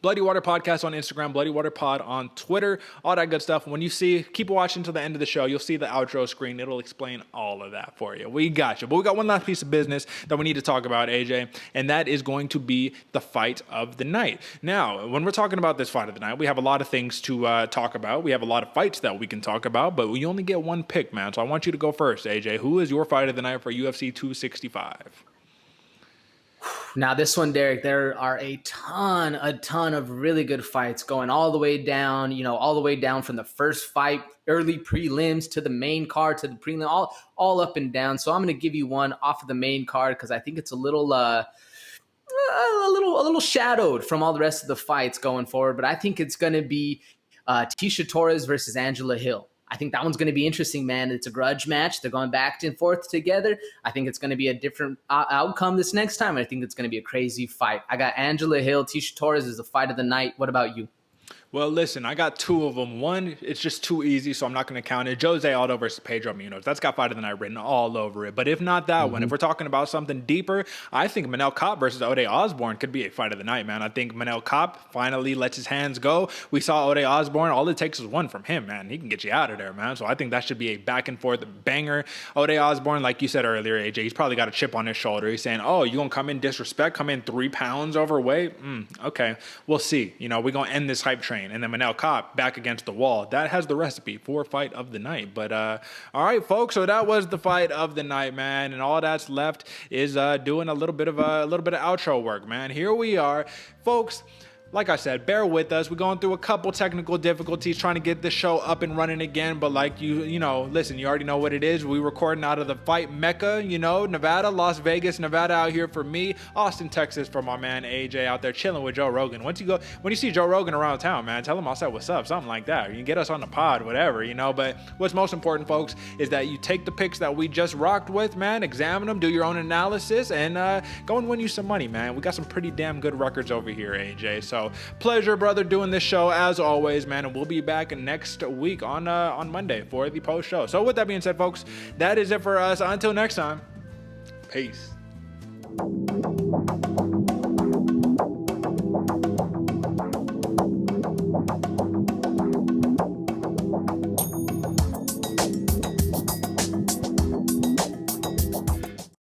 Bloody Water Podcast on Instagram, Bloody Water Pod on Twitter, all that good stuff. When you keep watching to the end of the show, you'll see the outro screen. It'll explain all of that for you. We got you. But we got one last piece of business that we need to talk about, AJ, and that is going to be the fight of the night. Now, when we're talking about this fight of the night, we have a lot of things to talk about. We have a lot of fights that we can talk about, but we only get one pick, man. So I want you to go first, AJ. Who is your fight of the night for UFC 265? Now this one, Derek, there are a ton of really good fights going all the way down, all the way down from the first fight, early prelims to the main card to the prelim, all up and down. So I'm going to give you one off of the main card because I think it's a little shadowed from all the rest of the fights going forward. But I think it's going to be Tecia Torres versus Angela Hill. I think that one's going to be interesting, man. It's a grudge match. They're going back and forth together. I think it's going to be a different outcome this next time. I think it's going to be a crazy fight. I got Angela Hill. Tecia Torres is the fight of the night. What about you? Well, listen, I got two of them. One, it's just too easy, so I'm not going to count it. Jose Aldo versus Pedro Munhoz. That's got fight of the night written all over it. But if not that one, if we're talking about something deeper, I think Manel Kape versus Ode Osborne could be a fight of the night, man. I think Manel Kape finally lets his hands go. We saw Ode Osborne. All it takes is one from him, man. He can get you out of there, man. So I think that should be a back and forth banger. Ode Osborne, like you said earlier, AJ, he's probably got a chip on his shoulder. He's saying, oh, you going to come in disrespect, come in 3 pounds overweight? Okay, we'll see. We're going to end this hype train. And then Manel Kape back against the wall. That has the recipe for fight of the night. But all right, folks. So that was the fight of the night, man. And all that's left is doing a little bit of outro work, man. Here we are, folks. Like I said, bear with us. We're going through a couple technical difficulties trying to get the show up and running again. But like listen, you already know what it is. We recording out of the fight mecca, Nevada, Las Vegas, Nevada out here for me, Austin, Texas for my man AJ out there chilling with Joe Rogan. When you see Joe Rogan around town, man, tell him I said what's up, something like that. You can get us on the pod, whatever, But what's most important, folks, is that you take the picks that we just rocked with, man, examine them, do your own analysis, and go and win you some money, man. We got some pretty damn good records over here, AJ. So pleasure, brother, doing this show as always, man, and we'll be back next week on Monday for the post show. So with that being said, folks, that is it for us. Until next time, peace.